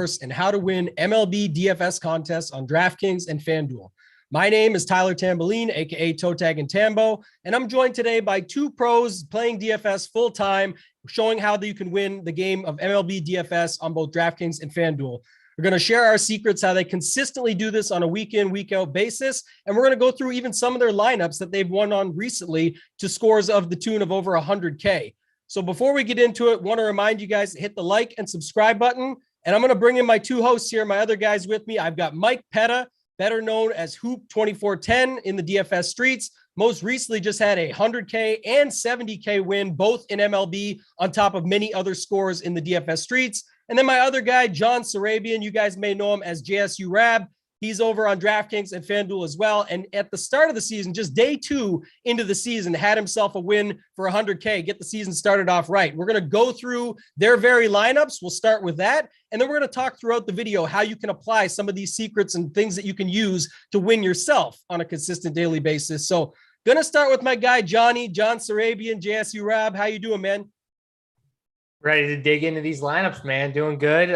course in how to win MLB DFS contests on DraftKings and FanDuel. My name is Tyler Tamboline, aka Toe Tag and Tambo, and I'm joined today by two pros playing DFS full-time, showing how you can win the game of MLB DFS on both DraftKings and FanDuel. We're going to share our secrets, how they consistently do this on a week-in, week-out basis, and we're going to go through even some of their lineups that they've won on recently to scores of the tune of over 100K. So before we get into it, want to remind you guys to hit the like and subscribe button, and I'm going to bring in my two hosts here, my other guys with me. I've got Mike Petta, better known as Hoop 2410 in the DFS streets. Most recently just had a 100K and 70K win, both in MLB, on top of many other scores in the DFS streets. And then my other guy, John Surabian, you guys may know him as JSURab. He's over on DraftKings and FanDuel as well. And at the start of the season, just day 2 into the season, had himself a win for 100K, get the season started off right. We're going to go through their very lineups. We'll start with that. And then we're going to talk throughout the video how you can apply some of these secrets and things that you can use to win yourself on a consistent daily basis. So going to start with my guy, John Surabian, JSURab. How you doing, man? Ready to dig into these lineups, man. Doing good.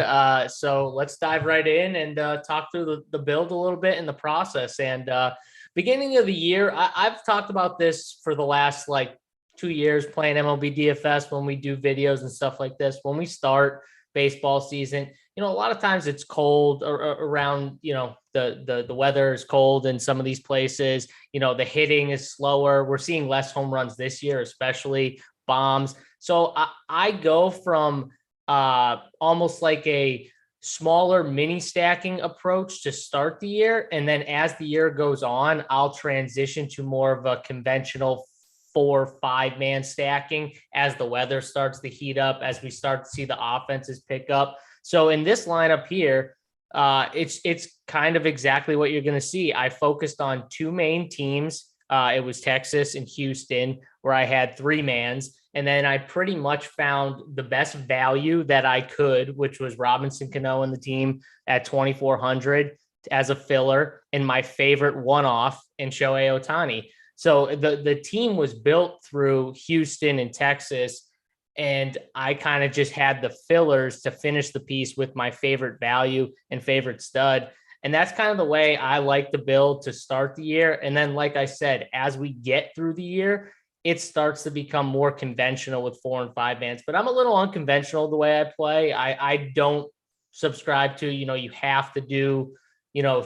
So let's dive right in and talk through the build a little bit in the process. And beginning of the year, I've talked about this for the last 2 years playing MLB DFS when we do videos and stuff like this. When we start baseball season, a lot of times it's cold or around, the weather is cold in some of these places. The hitting is slower. We're seeing less home runs this year, especially bombs. So I go from almost like a smaller mini stacking approach to start the year. And then as the year goes on, I'll transition to more of a conventional 4 or 5 man stacking as the weather starts to heat up, as we start to see the offenses pick up. So in this lineup here, it's kind of exactly what you're going to see. I focused on 2 main teams. It was Texas and Houston, where I had 3 mans. And then I pretty much found the best value that I could, which was Robinson Cano and the team at 2,400 as a filler, and my favorite one-off in Shohei Ohtani. So the team was built through Houston and Texas, and I kind of just had the fillers to finish the piece with my favorite value and favorite stud. And that's kind of the way I like to build to start the year. And then, like I said, as we get through the year, it starts to become more conventional with 4 and 5 mans. But I'm a little unconventional the way I play. I don't subscribe to, you have to do,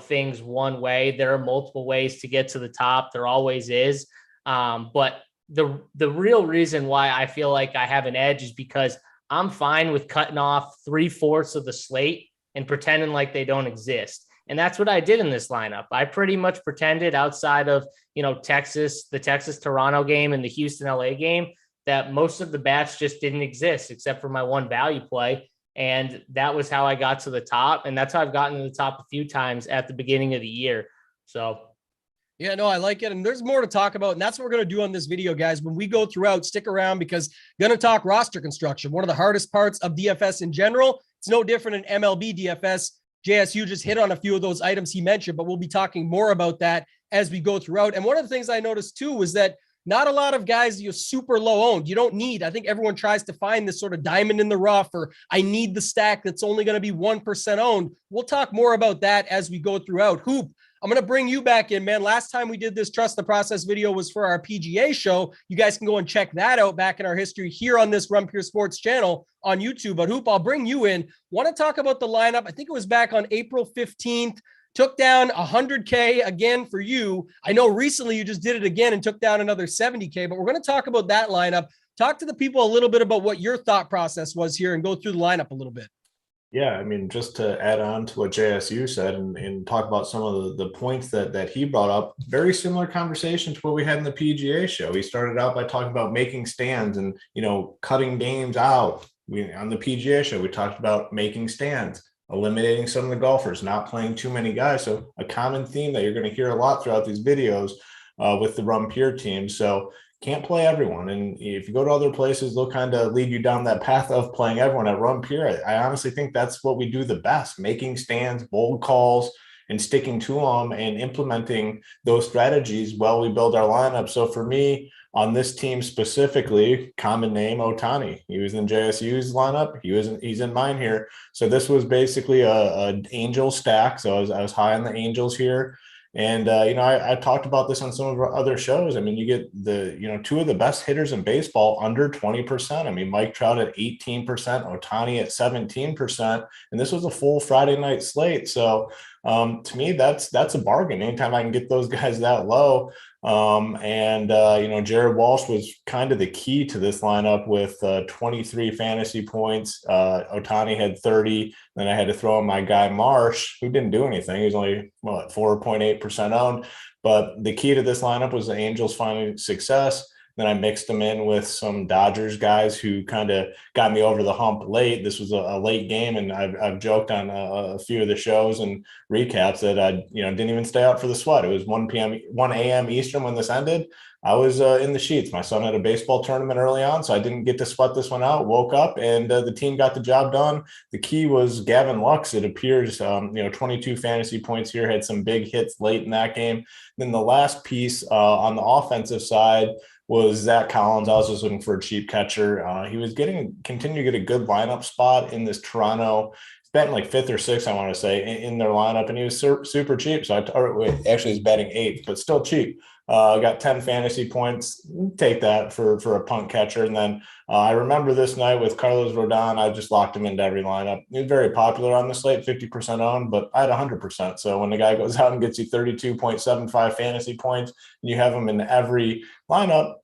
things one way. There are multiple ways to get to the top. There always is. But the real reason why I feel like I have an edge is because I'm fine with cutting off 3/4 of the slate and pretending like they don't exist. And that's what I did in this lineup. I pretty much pretended, outside of, the Texas-Toronto game and the Houston-LA game, that most of the bats just didn't exist except for my one value play. And that was how I got to the top. And that's how I've gotten to the top a few times at the beginning of the year. So yeah, no, I like it. And there's more to talk about. And that's what we're going to do on this video, guys. When we go throughout, stick around, because going to talk roster construction, one of the hardest parts of DFS in general. It's no different in MLB DFS. JSU just hit on a few of those items he mentioned, but we'll be talking more about that as we go throughout. And one of the things I noticed too was that not a lot of guys you're super low owned. You don't need, I think everyone tries to find this sort of diamond in the rough, or I need the stack that's only going to be 1% owned. We'll talk more about that as we go throughout. Hoop, I'm going to bring you back in, man. Last time we did this Trust the Process video was for our PGA show. You guys can go and check that out back in our history here on this Run Pure Sports channel on YouTube. But Hoop, I'll bring you in. Want to talk about the lineup. I think it was back on April 15th. Took down 100K again for you. I know recently you just did it again and took down another 70K, but we're going to talk about that lineup. Talk to the people a little bit about what your thought process was here and go through the lineup a little bit. Yeah, I mean, just to add on to what JSU said and talk about some of the points that he brought up, very similar conversation to what we had in the PGA show. He started out by talking about making stands and, cutting games out. On the PGA show, we talked about making stands, eliminating some of the golfers, not playing too many guys. So a common theme that you're going to hear a lot throughout these videos with the Run Pure team. So can't play everyone. And if you go to other places, they'll kind of lead you down that path of playing everyone. At Run Pure, I honestly think that's what we do the best, making stands, bold calls, and sticking to them and implementing those strategies while we build our lineup. So for me, on this team specifically, common name Ohtani. He was in JSU's lineup. He's in mine here. So this was basically a Angel stack. So I was high on the Angels here. And, I talked about this on some of our other shows. I mean, you get two of the best hitters in baseball under 20%. I mean, Mike Trout at 18%, Ohtani at 17%. And this was a full Friday night slate. So to me, that's a bargain. Anytime I can get those guys that low. Jared Walsh was kind of the key to this lineup with 23 fantasy points. Ohtani had 30. Then I had to throw in my guy Marsh, who didn't do anything. He was only 4.8% owned. But the key to this lineup was the Angels finding success. Then I mixed them in with some Dodgers guys who kind of got me over the hump late. This was a late game, and I've joked on a few of the shows and recaps that I didn't even stay out for the sweat. It was 1 a.m. Eastern when this ended. I was in the sheets. My son had a baseball tournament early on, so I didn't get to sweat this one out. Woke up, and the team got the job done. The key was Gavin Lux, it appears. 22 fantasy points here, had some big hits late in that game. Then the last piece on the offensive side was Zach Collins. I was just looking for a cheap catcher. He was continue to get a good lineup spot in this Toronto. He's batting like 5th or 6th, I want to say, in their lineup, and he was super cheap. So actually he's batting 8th, but still cheap. Got 10 fantasy points. Take that for a punt catcher. And then I remember this night with Carlos Rodon, I just locked him into every lineup. He was very popular on the slate, 50% owned, but I had 100%. So when the guy goes out and gets you 32.75 fantasy points, and you have him in every lineup,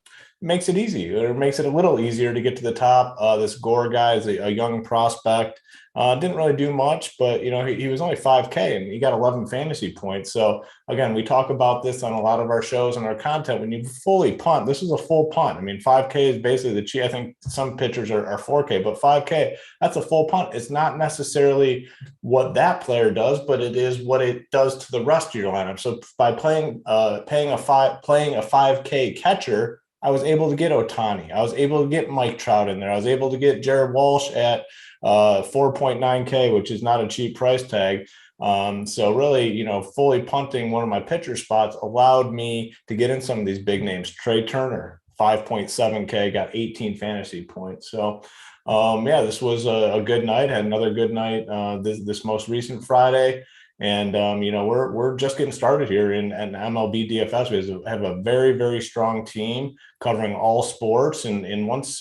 it makes it easy, or makes it a little easier to get to the top. This Gore guy is a young prospect. Didn't really do much, but he was only 5K and he got 11 fantasy points. So again, we talk about this on a lot of our shows and our content. When you fully punt, this is a full punt. I mean, 5K is basically the cheap. I think some pitchers are 4K, but 5K, that's a full punt. It's not necessarily what that player does, but it is what it does to the rest of your lineup. So by playing a 5K catcher, I was able to get Ohtani. I was able to get Mike Trout in there. I was able to get Jared Walsh at 4.9K, which is not a cheap price tag. So really, fully punting one of my pitcher spots allowed me to get in some of these big names. Trey Turner, 5.7K, got 18 fantasy points. So this was a good night. Had another good night this most recent Friday. And, we're just getting started here in Mlb Dfs. We have a very, very strong team covering all sports. And once,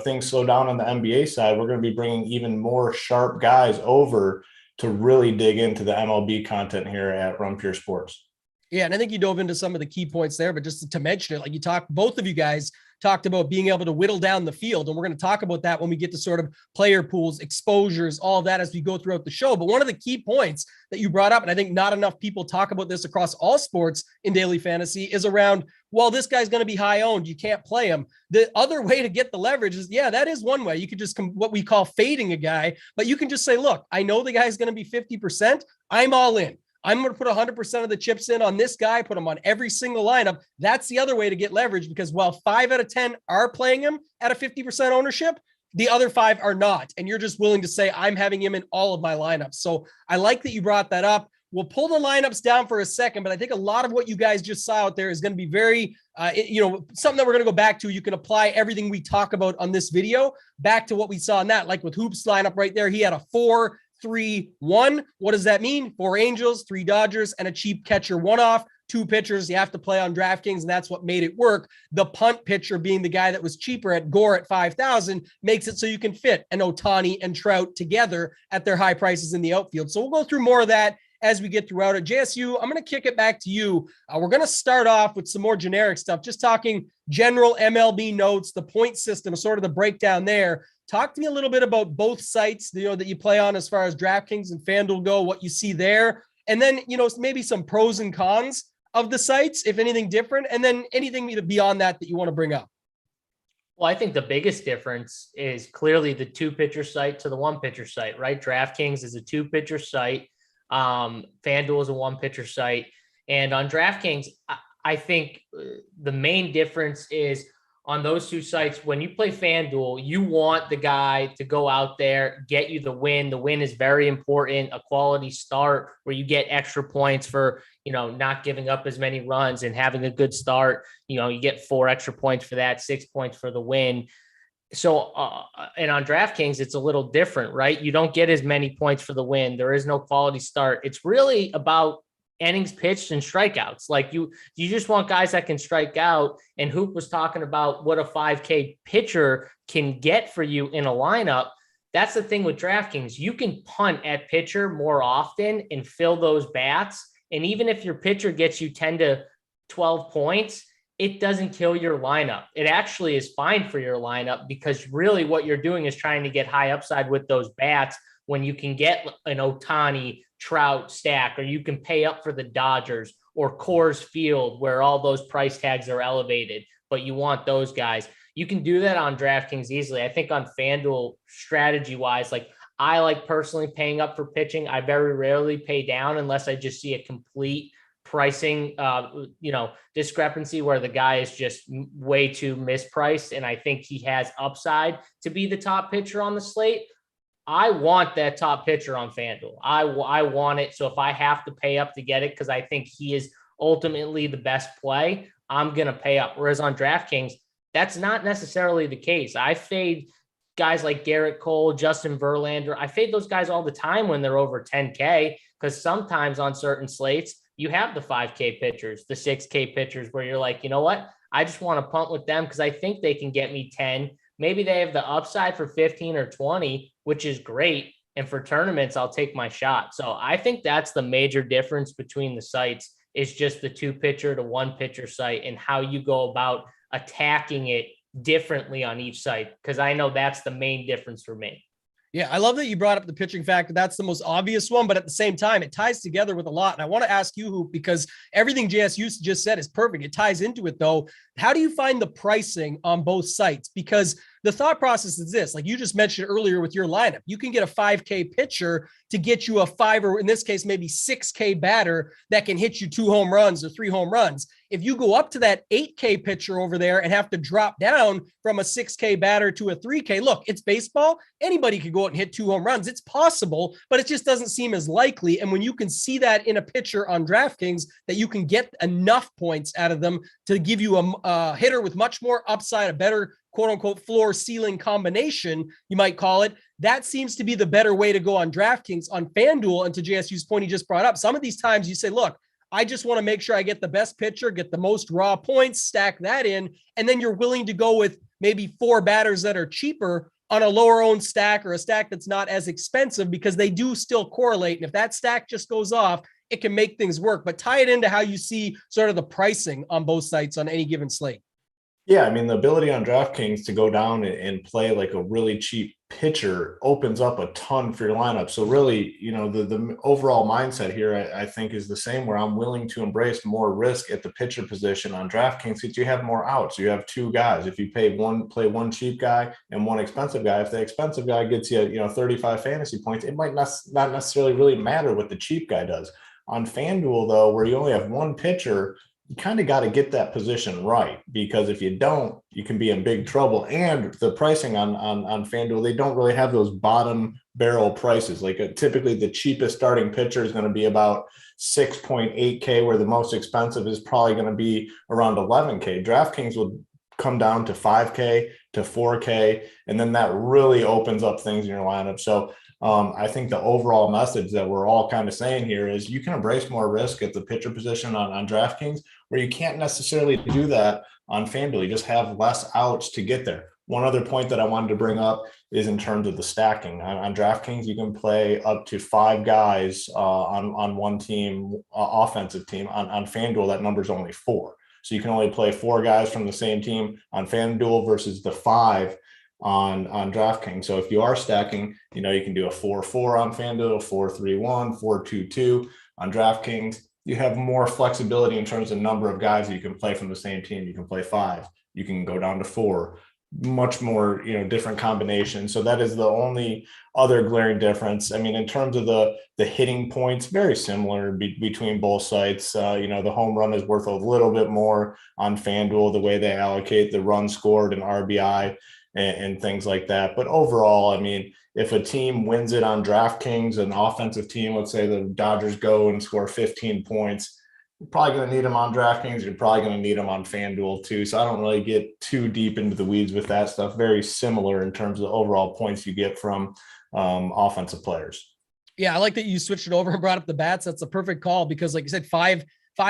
things slow down on the NBA side, we're going to be bringing even more sharp guys over to really dig into the MLB content here at Run Pure Sports. Yeah, and I think you dove into some of the key points there, but just to mention it, like both of you guys talked about being able to whittle down the field. And we're going to talk about that when we get to sort of player pools, exposures, all of that as we go throughout the show. But one of the key points that you brought up, and I think not enough people talk about this across all sports in daily fantasy, is around, well, this guy's going to be high owned. You can't play him. The other way to get the leverage is, that is one way. You could just what we call fading a guy, but you can just say, look, I know the guy's going to be 50%. I'm all in. I'm going to put 100% of the chips in on this guy, put him on every single lineup. That's the other way to get leverage, because while 5 out of 10 are playing him at a 50% ownership, the other 5 are not. And you're just willing to say, I'm having him in all of my lineups. So I like that you brought that up. We'll pull the lineups down for a second, but I think a lot of what you guys just saw out there is going to be very, something that we're going to go back to. You can apply everything we talk about on this video back to what we saw in that, like with Hoop's lineup right there. He had a 4-3-1. What does that mean? 4 Angels, 3 Dodgers, and a cheap catcher one-off. 2 pitchers you have to play on DraftKings, and that's what made it work. The punt pitcher being the guy that was cheaper at Gore at 5,000 makes it so you can fit an Ohtani and Trout together at their high prices in the outfield. So we'll go through more of that as we get throughout it. JSU, I'm going to kick it back to you. We're going to start off with some more generic stuff, just talking general MLB notes, the point system, sort of the breakdown there. Talk to me a little bit about both sites, that you play on as far as DraftKings and FanDuel go, what you see there, and then, maybe some pros and cons of the sites, if anything different, and then anything beyond that you want to bring up. Well, I think the biggest difference is clearly the 2-pitcher site to the 1-pitcher site, right? DraftKings is a 2-pitcher site. FanDuel is a 1-pitcher site. And on DraftKings, I think the main difference is on those two sites, when you play FanDuel, you want the guy to go out there, get you the win. The win is very important, a quality start where you get extra points for, not giving up as many runs and having a good start. You get 4 extra points for that, 6 points for the win. So, and on DraftKings, it's a little different, right? You don't get as many points for the win. There is no quality start. It's really about innings pitched and strikeouts. Like you just want guys that can strike out. And Hoop was talking about what a 5K pitcher can get for you in a lineup. That's the thing with DraftKings. You can punt at pitcher more often and fill those bats. And even if your pitcher gets you 10 to 12 points, it doesn't kill your lineup. It actually is fine for your lineup, because really what you're doing is trying to get high upside with those bats when you can get an Ohtani Trout stack, or you can pay up for the Dodgers or Coors Field where all those price tags are elevated, but you want those guys. You can do that on DraftKings easily. I think on FanDuel, strategy wise, like I like personally paying up for pitching. I very rarely pay down unless I just see a complete pricing, discrepancy where the guy is just way too mispriced. And I think he has upside to be the top pitcher on the slate. I want that top pitcher on FanDuel. I want it. So if I have to pay up to get it, because I think he is ultimately the best play, I'm going to pay up. Whereas on DraftKings, that's not necessarily the case. I fade guys like Garrett Cole, Justin Verlander. I fade those guys all the time when they're over 10K, because sometimes on certain slates, you have the 5K pitchers, the 6K pitchers, where you're like, you know what? I just want to punt with them because I think they can get me 10. Maybe they have the upside for 15 or 20, which is great. And for tournaments, I'll take my shot. So I think that's the major difference between the sites, is just the 2 pitcher to 1 pitcher site and how you go about attacking it differently on each site. Because I know that's the main difference for me. Yeah, I love that you brought up the pitching factor. That's the most obvious one, but at the same time, it ties together with a lot. And I want to ask you, Hoop, because everything JSU just said is perfect. It ties into it, though. How do you find the pricing on both sites? Because the thought process is this, like you just mentioned earlier with your lineup, you can get a 5K pitcher to get you a 5, or in this case, maybe 6K batter that can hit you 2 home runs or 3 home runs. If you go up to that 8K pitcher over there and have to drop down from a 6K batter to a 3K, look, it's baseball. Anybody could go out and hit 2 home runs. It's possible, but it just doesn't seem as likely. And when you can see that in a pitcher on DraftKings, that you can get enough points out of them to give you a hitter with much more upside, a better quote unquote floor ceiling combination, you might call it. That seems to be the better way to go on DraftKings. On FanDuel, and to JSU's point he just brought up, some of these times you say, look, I just want to make sure I get the best pitcher, get the most raw points, stack that in. And then you're willing to go with maybe 4 batters that are cheaper on a lower owned stack, or a stack that's not as expensive, because they do still correlate. And if that stack just goes off, it can make things work. But tie it into how you see sort of the pricing on both sites on any given slate. Yeah, I mean, the ability on DraftKings to go down and play like a really cheap pitcher opens up a ton for your lineup. So really, the overall mindset here, I think, is the same, where I'm willing to embrace more risk at the pitcher position on DraftKings, because you have more outs. You have 2 guys. If you play one cheap guy and 1 expensive guy, if the expensive guy gets you, 35 fantasy points, it might not necessarily really matter what the cheap guy does. On FanDuel, though, where you only have 1 pitcher, you kind of got to get that position right, because if you don't, you can be in big trouble. And the pricing on FanDuel, they don't really have those bottom barrel prices. Like typically the cheapest starting pitcher is going to be about 6.8K, where the most expensive is probably going to be around 11K. DraftKings will come down to 5K to 4K, and then that really opens up things in your lineup. So I think the overall message that we're all kind of saying here is you can embrace more risk at the pitcher position on DraftKings, where you can't necessarily do that on FanDuel. You just have less outs to get there. One other point that I wanted to bring up is in terms of the stacking. On DraftKings, you can play up to 5 guys on one team, offensive team. On FanDuel, that number is only 4. So you can only play 4 guys from the same team on FanDuel versus the 5 on DraftKings. So if you are stacking, you can do a 4-4 on FanDuel, 4-3-1, 4-2-2 on DraftKings. You have more flexibility in terms of number of guys that you can play from the same team. You can play 5. You can go down to 4. much more, different combinations. So that is the only other glaring difference. I mean, in terms of the hitting points, very similar between both sites. The home run is worth a little bit more on FanDuel, the way they allocate the run scored and RBI and things like that. But overall, I mean, if a team wins it on DraftKings, an offensive team, let's say the Dodgers go and score 15 points, you're probably going to need them on DraftKings. You're probably going to need them on FanDuel too. So I don't really get too deep into the weeds with that stuff. Very similar in terms of overall points you get from offensive players. Yeah, I like that you switched it over and brought up the bats. That's a perfect call because, like you said, five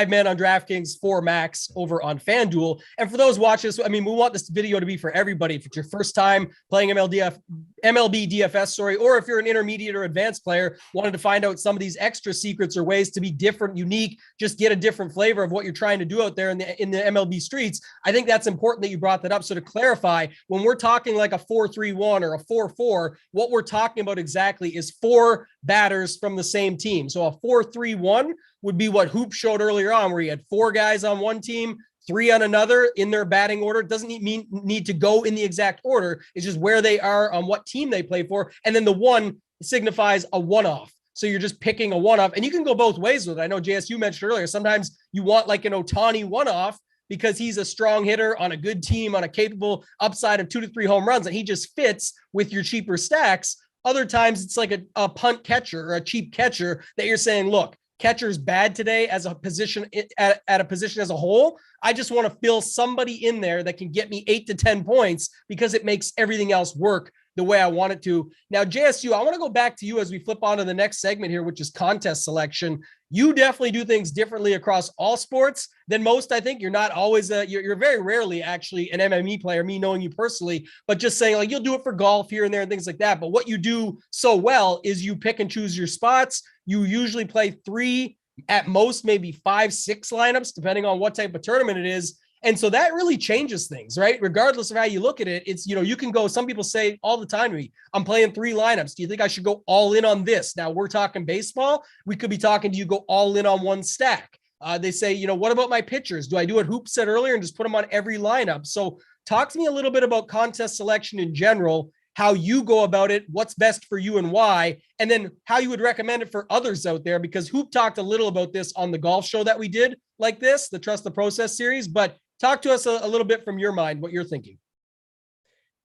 men on DraftKings, 4 max over on FanDuel. And for those watching this, I mean, we want this video to be for everybody. If it's your first time playing MLB DFS, or if you're an intermediate or advanced player, wanted to find out some of these extra secrets or ways to be different, unique, just get a different flavor of what you're trying to do out there in the MLB streets. I think that's important that you brought that up. So to clarify, when we're talking like a 4-3-1 or a 4-4, what we're talking about exactly is 4 batters from the same team. So a 4-3-1 would be what Hoop showed earlier on, where he had 4 guys on one team, 3 on another in their batting order. It doesn't need to go in the exact order. It's just where they are on what team they play for. And then the 1 signifies a one-off. So you're just picking a one-off, and you can go both ways with it. I know JSU mentioned earlier, sometimes you want like an Ohtani one-off because he's a strong hitter on a good team on a capable upside of 2 to 3 home runs, and he just fits with your cheaper stacks. Other times it's like a punt catcher or a cheap catcher that you're saying, look, catcher's bad today as a position at a position as a whole. I just want to fill somebody in there that can get me 8 to 10 points because it makes everything else work the way I want it to. Now, JSU, I want to go back to you as we flip on to the next segment here, which is contest selection. You definitely do things differently across all sports than most. I think you're not always you're very rarely actually an MME player, me knowing you personally, but just saying like you'll do it for golf here and there and things like that. But what you do so well is you pick and choose your spots. You usually play 3, at most maybe 5, 6 lineups, depending on what type of tournament it is. And so that really changes things, right? Regardless of how you look at it, it's, you can go, some people say all the time to me, I'm playing 3 lineups. Do you think I should go all in on this? Now we're talking baseball. We could be talking to you go all in on one stack. They say, what about my pitchers? Do I do what Hoop said earlier and just put them on every lineup? So talk to me a little bit about contest selection in general, how you go about it, what's best for you and why, and then how you would recommend it for others out there, because Hoop talked a little about this on the golf show that we did like this, the Trust the Process series, but talk to us a little bit from your mind, what you're thinking.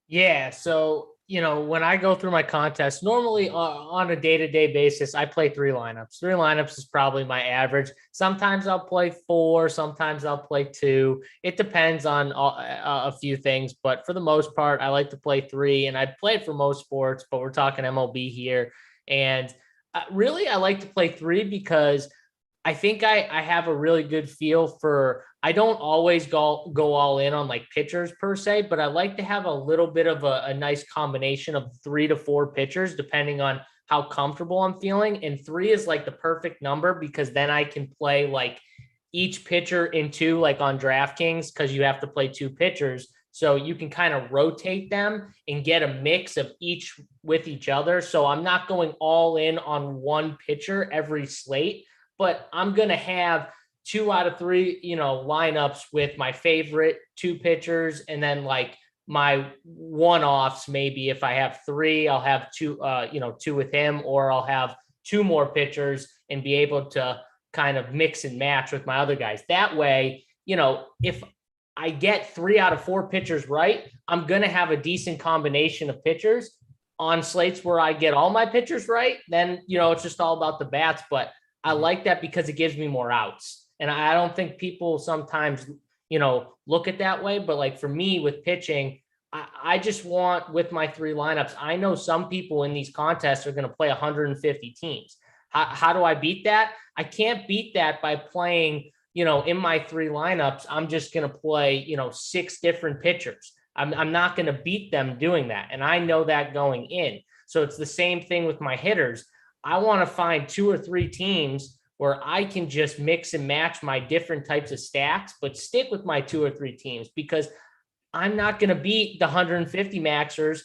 Yeah. So, when I go through my contest, normally on a day-to-day basis, I play 3 lineups. 3 lineups is probably my average. Sometimes I'll play 4, sometimes I'll play 2. It depends on a few things, but for the most part, I like to play 3, and I play it for most sports, but we're talking MLB here. And really, I like to play 3 because I think I have a really good feel for, I don't always go all in on like pitchers per se, but I like to have a little bit of a nice combination of 3 to 4 pitchers, depending on how comfortable I'm feeling. And 3 is like the perfect number because then I can play like each pitcher in 2, like on DraftKings, because you have to play 2 pitchers. So you can kind of rotate them and get a mix of each with each other. So I'm not going all in on one pitcher every slate, but I'm going to have 2 out of 3, lineups with my favorite 2 pitchers. And then like my one-offs, maybe if I have 3, I'll have 2, 2 with him, or I'll have 2 more pitchers and be able to kind of mix and match with my other guys. That way, if I get 3 out of 4 pitchers right, I'm going to have a decent combination of pitchers. On slates where I get all my pitchers right, then, it's just all about the bats. But I like that because it gives me more outs. And I don't think people sometimes, look at that way. But like for me with pitching, I just want, with my 3 lineups, I know some people in these contests are going to play 150 teams. How do I beat that? I can't beat that by playing, in my 3 lineups, I'm just going to play, 6 different pitchers. I'm not going to beat them doing that. And I know that going in. So it's the same thing with my hitters. I want to find 2 or 3 teams where I can just mix and match my different types of stacks, but stick with my 2 or 3 teams, because I'm not going to beat the 150 maxers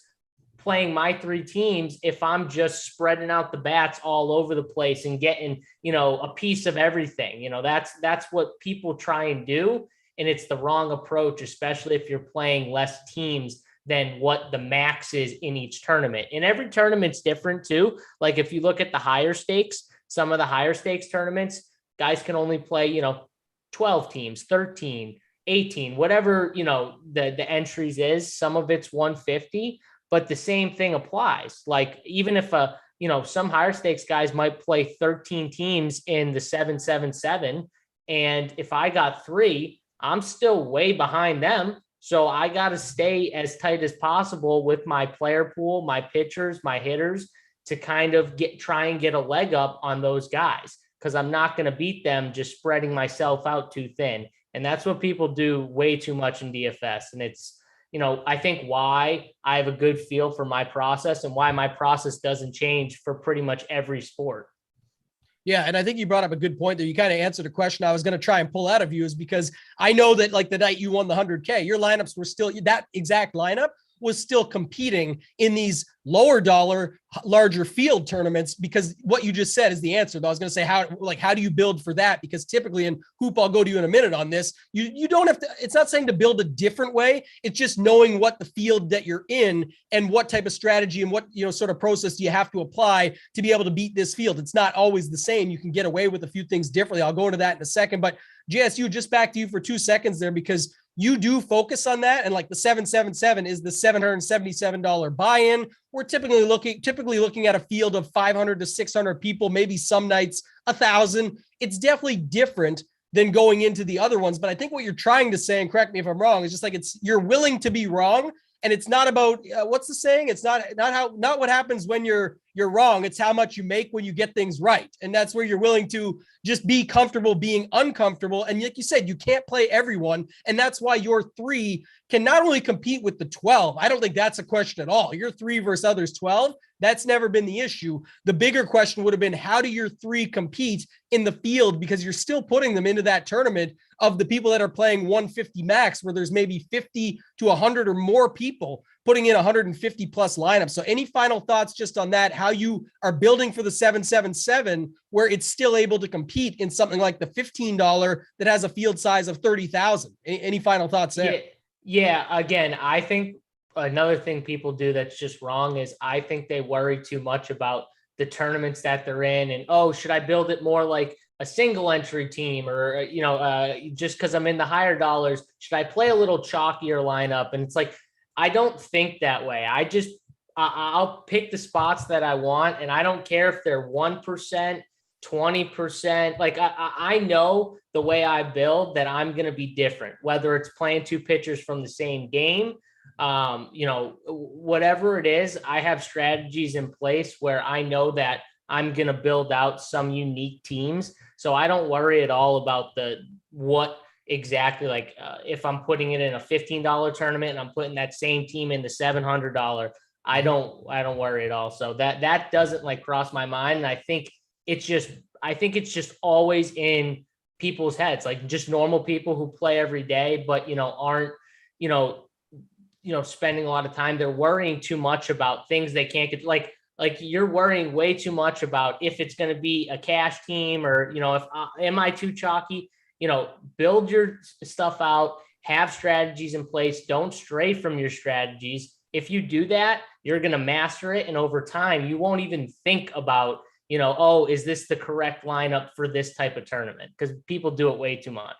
playing my 3 teams if I'm just spreading out the bats all over the place and getting, a piece of everything. That's what people try and do. And it's the wrong approach, especially if you're playing less teams than what the max is in each tournament. And every tournament's different too. Like if you look at the higher stakes, some of the higher stakes tournaments, guys can only play, 12 teams, 13, 18, whatever, the entries is. Some of it's 150, but the same thing applies. Like even if some higher stakes guys might play 13 teams in the 777, and if I got 3, I'm still way behind them. So I got to stay as tight as possible with my player pool, my pitchers, my hitters, to kind of try and get a leg up on those guys, because I'm not going to beat them just spreading myself out too thin. And that's what people do way too much in DFS. And it's, I think why I have a good feel for my process and why my process doesn't change for pretty much every sport. Yeah. And I think you brought up a good point there. You kind of answered a question I was going to try and pull out of you, is because I know that like the night you won the 100K, your lineups were still, that exact lineup was still competing in these lower dollar, larger field tournaments, because what you just said is the answer. Though I was going to say, how do you build for that? Because typically in hoop, I'll go to you in a minute on this. You don't have to, it's not saying to build a different way. It's just knowing what the field that you're in and what type of strategy and what, sort of process do you have to apply to be able to beat this field. It's not always the same. You can get away with a few things differently. I'll go into that in a second, but JSU, just back to you for 2 seconds there, because you do focus on that. And like the 777 is the $777 buy-in. We're typically looking at a field of 500 to 600 people, maybe some nights 1,000. It's definitely different than going into the other ones. But I think what you're trying to say, and correct me if I'm wrong, is just like, you're willing to be wrong. And it's not about what's the saying? It's not what happens when you're wrong. It's how much you make when you get things right. And that's where you're willing to just be comfortable being uncomfortable. And like you said, you can't play everyone. And that's why your 3 can not only compete with the 12. I don't think that's a question at all. Your 3 versus others 12. That's never been the issue. The bigger question would have been, how do your 3 compete in the field? Because you're still putting them into that tournament of the people that are playing 150 max, where there's maybe 50 to 100 or more people putting in 150 plus lineups. So any final thoughts just on that, how you are building for the 777, where it's still able to compete in something like the $15 that has a field size of 30,000? Any final thoughts there? Yeah. Again, I think another thing people do that's just wrong is I think they worry too much about the tournaments that they're in. And, should I build it more like a single entry team, or, just because I'm in the higher dollars, should I play a little chalkier lineup? And it's like, I don't think that way. I'll pick the spots that I want, and I don't care if they're 1%, 20%. Like I know the way I build that I'm going to be different, whether it's playing 2 pitchers from the same game, whatever it is. I have strategies in place where I know that I'm going to build out some unique teams. So I don't worry at all about what exactly, like if I'm putting it in a $15 tournament and I'm putting that same team in the $700, I don't worry at all. So that doesn't like cross my mind. And I think it's just always in people's heads, like just normal people who play every day, but aren't, spending a lot of time. They're worrying too much about things they can't get, like you're worrying way too much about if it's going to be a cash team, or, if am I too chalky? Build your stuff out, have strategies in place. Don't stray from your strategies. If you do that, you're going to master it. And over time, you won't even think about, is this the correct lineup for this type of tournament? Because people do it way too much.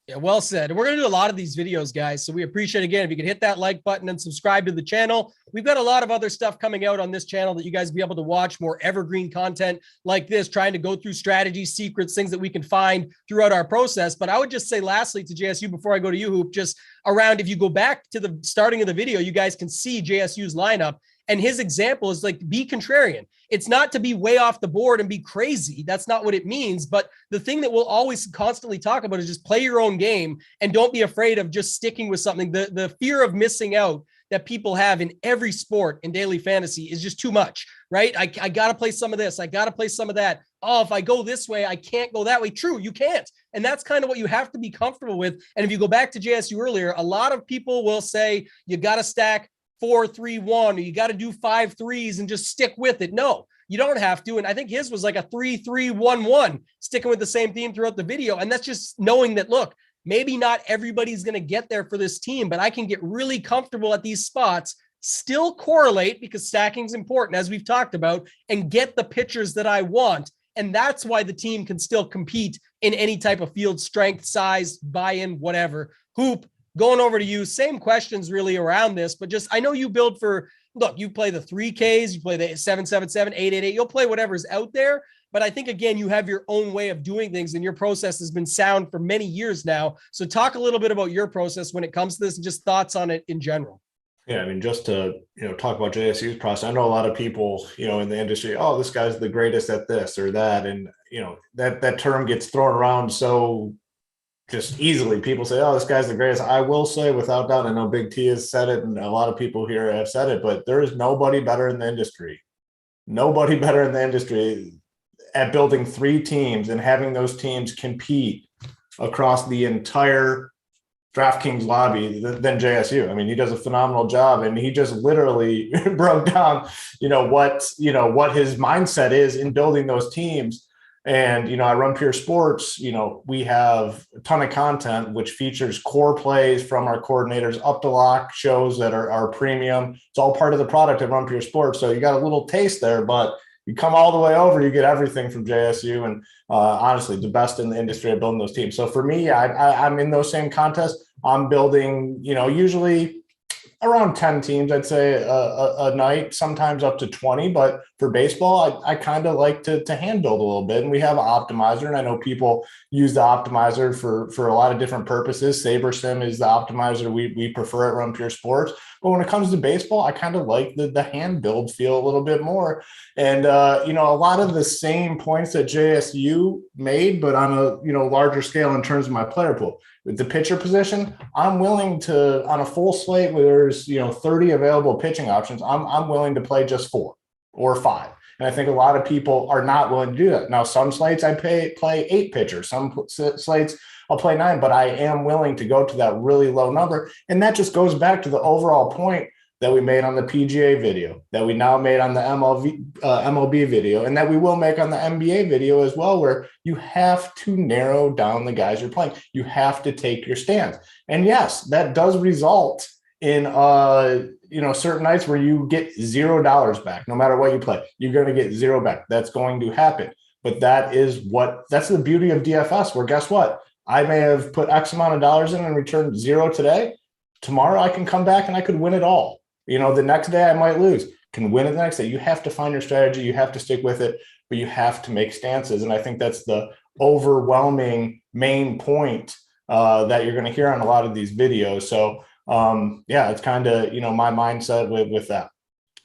Yeah, well said. And we're going to do a lot of these videos, guys. So we appreciate, again, if you could hit that like button and subscribe to the channel. We've got a lot of other stuff coming out on this channel that you guys will be able to watch, more evergreen content like this, trying to go through strategies, secrets, things that we can find throughout our process. But I would just say lastly to JSU, before I go to you, Hoop, just around, if you go back to the starting of the video, you guys can see JSU's lineup. And his example is like, be contrarian. It's not to be way off the board and be crazy. That's not what it means. But the thing that we'll always constantly talk about is just play your own game and don't be afraid of just sticking with something. The fear of missing out that people have in every sport in daily fantasy is just too much, right? I got to play some of this. I got to play some of that. Oh, if I go this way, I can't go that way. True, you can't. And that's kind of what you have to be comfortable with. And if you go back to JSU earlier, a lot of people will say you got to stack 4-3-1, or you got to do 5 threes and just stick with it. No, you don't have to. And I think his was like a 3-3-1-1, sticking with the same theme throughout the video. And that's just knowing that, look, maybe not everybody's going to get there for this team, but I can get really comfortable at these spots, still correlate because stacking is important, as we've talked about, and get the pitchers that I want. And that's why the team can still compete in any type of field strength, size, buy-in, whatever. Hoop, going over to you, same questions really around this, but just, I know you build for, look, you play the 3Ks, you play the 777, 888, you'll play whatever's out there. But I think, again, you have your own way of doing things and your process has been sound for many years now. So talk a little bit about your process when it comes to this and just thoughts on it in general. Yeah, I mean, just to, talk about JSU's process, I know a lot of people, in the industry, oh, this guy's the greatest at this or that. And, that term gets thrown around so just easily. People say, oh, this guy's the greatest. I will say without doubt, I know BigT has said it and a lot of people here have said it, but there is nobody better in the industry. Nobody better in the industry at building 3 teams and having those teams compete across the entire DraftKings lobby than JSU. I mean, he does a phenomenal job, and he just literally broke down, what his mindset is in building those teams. And, I run Pure Sports, we have a ton of content, which features core plays from our coordinators up to lock, shows that are premium. It's all part of the product of Run Pure Sports. So you got a little taste there, but you come all the way over, you get everything from JSU, and honestly, the best in the industry at building those teams. So for me, I'm in those same contests. I'm building, usually around 10 teams, I'd say a night, sometimes up to 20. But for baseball, I kind of like to hand build a little bit. And we have an optimizer, and I know people use the optimizer for a lot of different purposes. SaberSim is the optimizer we prefer at Run Pure Sports. But when it comes to baseball, I kind of like the hand build feel a little bit more. And, a lot of the same points that JSU made, but on a, larger scale in terms of my player pool. With the pitcher position, I'm willing to, on a full slate where there's, 30 available pitching options, I'm willing to play just 4 or 5. And I think a lot of people are not willing to do that. Now, some slates I play 8 pitchers, some slates I'll play 9, but I am willing to go to that really low number. And that just goes back to the overall point that we made on the PGA video, that we now made on the MLB video, and that we will make on the NBA video as well, where you have to narrow down the guys you're playing. You have to take your stance. And yes, that does result in certain nights where you get $0 back. No matter what you play, you're going to get 0 back. That's going to happen. But that's the beauty of DFS, where guess what? I may have put X amount of dollars in and returned 0 today. Tomorrow I can come back and I could win it all. The next day I might lose, can win it the next day. You have to find your strategy. You have to stick with it, but you have to make stances. And I think that's the overwhelming main point that you're going to hear on a lot of these videos. So it's kind of, my mindset with that.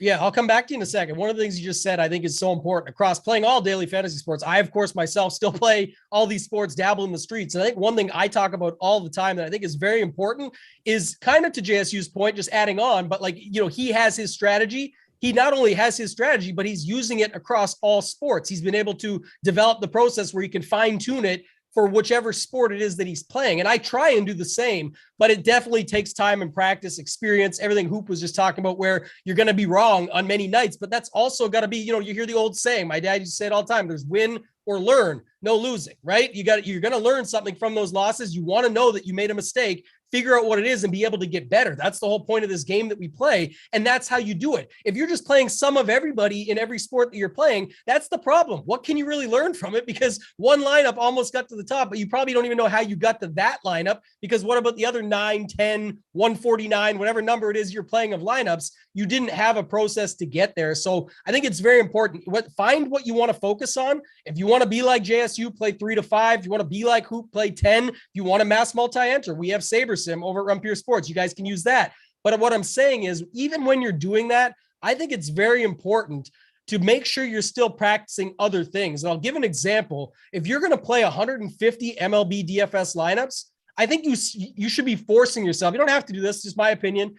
Yeah, I'll come back to you in a second. One of the things you just said, I think, is so important across playing all daily fantasy sports. I, of course, myself still play all these sports, dabble in the streets. And I think one thing I talk about all the time that I think is very important is kind of to JSU's point, just adding on, but he has his strategy. He not only has his strategy, but he's using it across all sports. He's been able to develop the process where he can fine tune it for whichever sport it is that he's playing. And I try and do the same, but it definitely takes time and practice, experience, everything Hoop was just talking about, where you're going to be wrong on many nights, but that's also got to be, you hear the old saying, my dad used to say it all the time, there's win or learn, no losing, right? You're going to learn something from those losses. You want to know that you made a mistake, figure out what it is and be able to get better. That's the whole point of this game that we play. And that's how you do it. If you're just playing some of everybody in every sport that you're playing, that's the problem. What can you really learn from it? Because one lineup almost got to the top, but you probably don't even know how you got to that lineup, because what about the other 9, 10, 149, whatever number it is you're playing of lineups? You didn't have a process to get there. So I think it's very important. Find what you want to focus on. If you want to be like JSU, play 3 to 5. If you want to be like Hoop, play 10. If you want to mass multi-enter, we have SaberSim over at Run Pure Sports. You guys can use that. But what I'm saying is, even when you're doing that, I think it's very important to make sure you're still practicing other things. And I'll give an example. If you're going to play 150 MLB DFS lineups, I think you should be forcing yourself. You don't have to do this, just my opinion,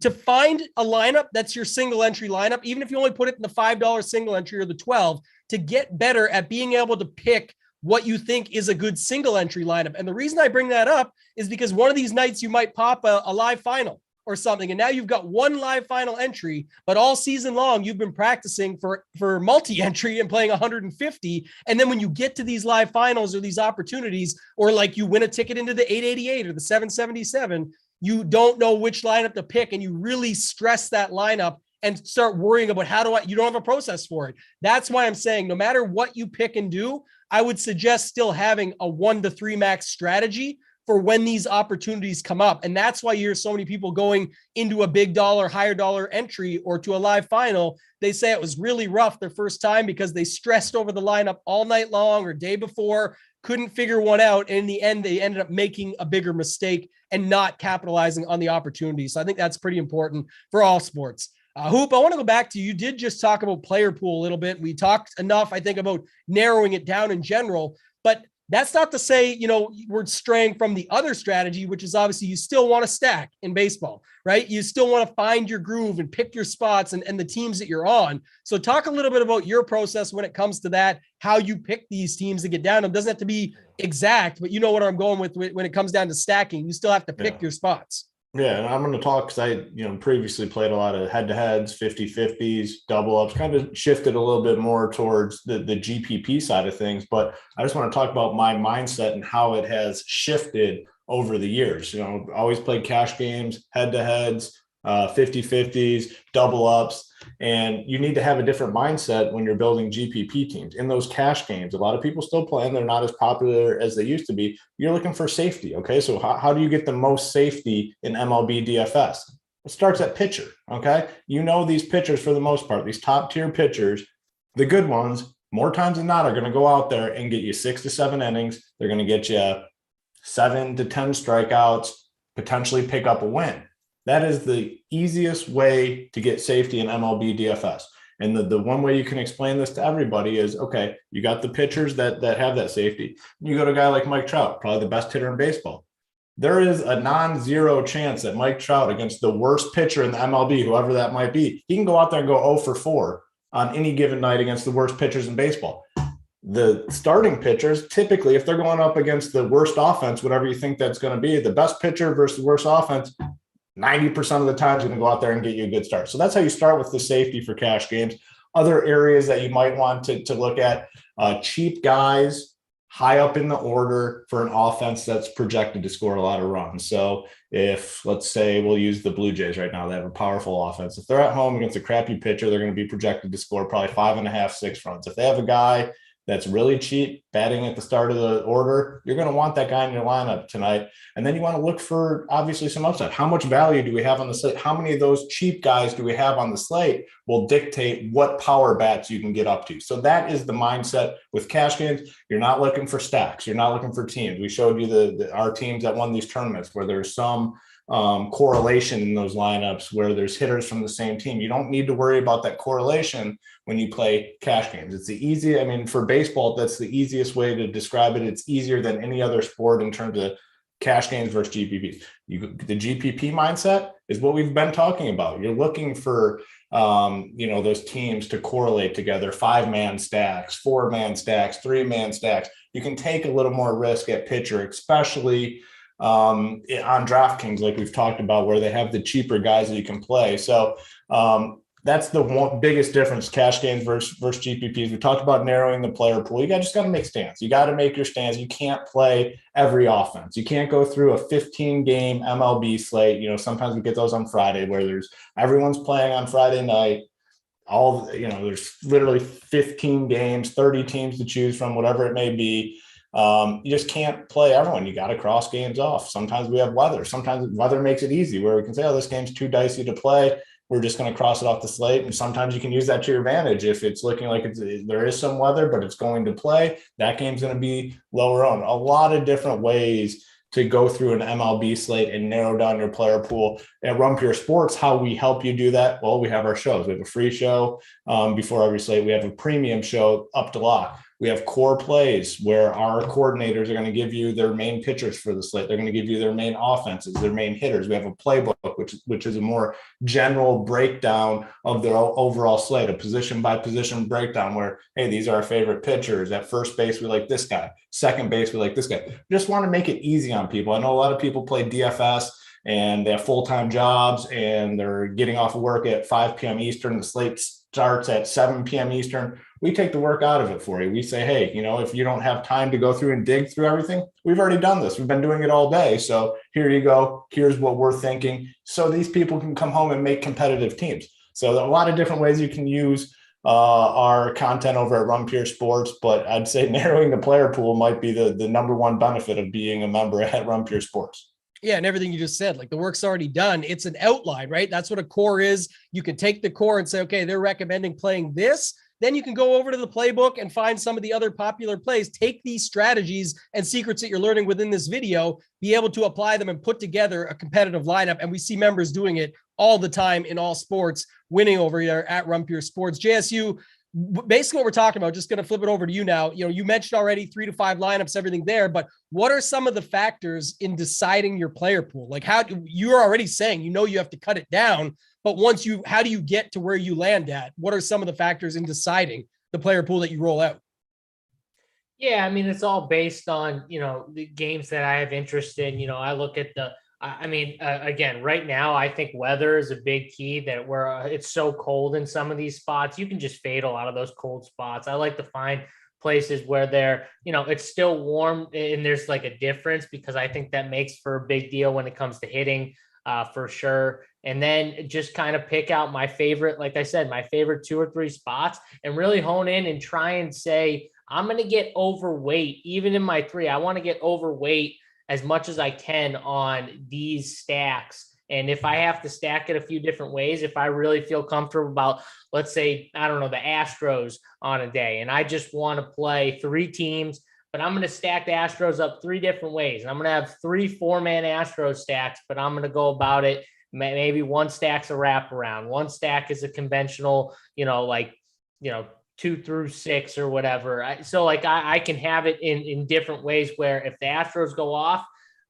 to find a lineup that's your single entry lineup, even if you only put it in the $5 single entry or the 12, to get better at being able to pick what you think is a good single entry lineup. And the reason I bring that up is because one of these nights you might pop a live final, or something. And now you've got one live final entry, but all season long, you've been practicing for multi-entry and playing 150. And then when you get to these live finals or these opportunities, or like you win a ticket into the 888 or the 777, you don't know which lineup to pick. And you really stress that lineup and start worrying about you don't have a process for it. That's why I'm saying no matter what you pick and do, I would suggest still having a 1 to 3 max strategy for when these opportunities come up. And that's why you hear so many people going into a big dollar, higher dollar entry or to a live final. They say it was really rough their first time because they stressed over the lineup all night long or day before, couldn't figure one out. And in the end, they ended up making a bigger mistake and not capitalizing on the opportunity. So I think that's pretty important for all sports. Hoop, I want to go back to you. You did just talk about player pool a little bit. We talked enough, I think, about narrowing it down in general, but that's not to say, we're straying from the other strategy, which is obviously you still want to stack in baseball, right? You still want to find your groove and pick your spots and the teams that you're on. So talk a little bit about your process when it comes to that, how you pick these teams to get down. It doesn't have to be exact, but you know what I'm going with when it comes down to stacking. You still have to pick your spots. Yeah, and I'm going to talk because I, previously played a lot of head-to-heads, 50-50s, double-ups, kind of shifted a little bit more towards the GPP side of things. But I just want to talk about my mindset and how it has shifted over the years. Always played cash games, head-to-heads, 50-50s, double-ups. And you need to have a different mindset when you're building GPP teams. In those cash games, a lot of people still play, and they're not as popular as they used to be. You're looking for safety, okay? So how do you get the most safety in MLB DFS? It starts at pitcher, okay? These pitchers for the most part, these top-tier pitchers, the good ones, more times than not, are going to go out there and get you 6 to 7 innings. They're going to get you 7 to 10 strikeouts, potentially pick up a win. That is the easiest way to get safety in MLB DFS. And the one way you can explain this to everybody is, okay, you got the pitchers that have that safety. You go to a guy like Mike Trout, probably the best hitter in baseball. There is a non-zero chance that Mike Trout, against the worst pitcher in the MLB, whoever that might be, he can go out there and go 0 for 4 on any given night against the worst pitchers in baseball. The starting pitchers, typically, if they're going up against the worst offense, whatever you think that's going to be, the best pitcher versus the worst offense, 90% of the time is going to go out there and get you a good start. So that's how you start with the safety for cash games. Other areas that you might want to look at, cheap guys high up in the order for an offense that's projected to score a lot of runs. So if, let's say, we'll use the Blue Jays right now, they have a powerful offense. If they're at home against a crappy pitcher, they're going to be projected to score probably 5.5, 6 runs. If they have a guy that's really cheap batting at the start of the order, you're going to want that guy in your lineup tonight. And then you want to look for, obviously, some upside. How much value do we have on the slate? How many of those cheap guys do we have on the slate will dictate what power bats you can get up to. So that is the mindset with cash games. You're not looking for stacks. You're not looking for teams. We showed you our teams that won these tournaments where there's some correlation in those lineups where there's hitters from the same team. You don't need to worry about that correlation when you play cash games. It's for baseball, that's the easiest way to describe it. It's easier than any other sport in terms of cash games versus GPPs. The GPP mindset is what we've been talking about. You're looking for, those teams to correlate together, 5-man stacks, 4-man stacks, 3-man stacks. You can take a little more risk at pitcher, especially on DraftKings, like we've talked about, where they have the cheaper guys that you can play. So that's the biggest difference, cash games versus GPPs. We talked about narrowing the player pool. You just got to make stands. You got to make your stands. You can't play every offense. You can't go through a 15-game MLB slate. Sometimes we get those on Friday where everyone's playing on Friday night. There's literally 15 games, 30 teams to choose from, whatever it may be. You just can't play everyone. You got to cross games off. Sometimes we have weather. Sometimes weather makes it easy where we can say, this game's too dicey to play. We're just going to cross it off the slate. And sometimes you can use that to your advantage. If it's looking like there is some weather, but it's going to play, that game's going to be lower owned. A lot of different ways to go through an MLB slate and narrow down your player pool. At Run Pure Sports, how we help you do that? Well, we have our shows. We have a free show before every slate. We have a premium show, Up to Lock. We have core plays where our coordinators are going to give you their main pitchers for the slate. They're going to give you their main offenses, their main hitters. We have a playbook, which is a more general breakdown of their overall slate, a position by position breakdown where, hey, these are our favorite pitchers. At first base, we like this guy. Second base, we like this guy. We just want to make it easy on people. I know a lot of people play DFS and they have full-time jobs and they're getting off of work at 5 p.m. Eastern. The slate starts at 7 p.m. Eastern. We take the work out of it for you. We say, hey, if you don't have time to go through and dig through everything, we've already done this. We've been doing it all day. So here you go. Here's what we're thinking. So these people can come home and make competitive teams. So there are a lot of different ways you can use our content over at Run Pure Sports, but I'd say narrowing the player pool might be the number one benefit of being a member at Run Pure Sports. Yeah, and everything you just said, like the work's already done. It's an outline, right? That's what a core is. You can take the core and say, okay, they're recommending playing this. Then you can go over to the playbook and find some of the other popular plays. Take these strategies and secrets that you're learning within this video, be able to apply them and put together a competitive lineup. And we see members doing it all the time in all sports, winning over here at Run Pure Sports. JSU, basically what we're talking about, just going to flip it over to you now. You mentioned already 3 to 5 lineups, everything there, but what are some of the factors in deciding your player pool? Like how you're already saying, you have to cut it down, but how do you get to where you land at? What are some of the factors in deciding the player pool that you roll out? Yeah, I mean, it's all based on, the games that I have interest in. I look at again, right now, I think weather is a big key that it's so cold in some of these spots. You can just fade a lot of those cold spots. I like to find places where it's still warm and there's like a difference, because I think that makes for a big deal when it comes to hitting for sure. And then just kind of pick out my favorite, like I said, my favorite 2 or 3 spots and really hone in and try and say, I'm going to get overweight. Even in my 3, I want to get overweight as much as I can on these stacks. And if I have to stack it a few different ways, if I really feel comfortable about, let's say, I don't know, the Astros on a day, and I just want to play 3 teams, but I'm going to stack the Astros up 3 different ways. And I'm going to have 3 4-man Astros stacks, but I'm going to go about it. Maybe 1 stack's a wraparound. 1 stack is a conventional, 2 through 6 or whatever. I can have it in different ways where if the Astros go off,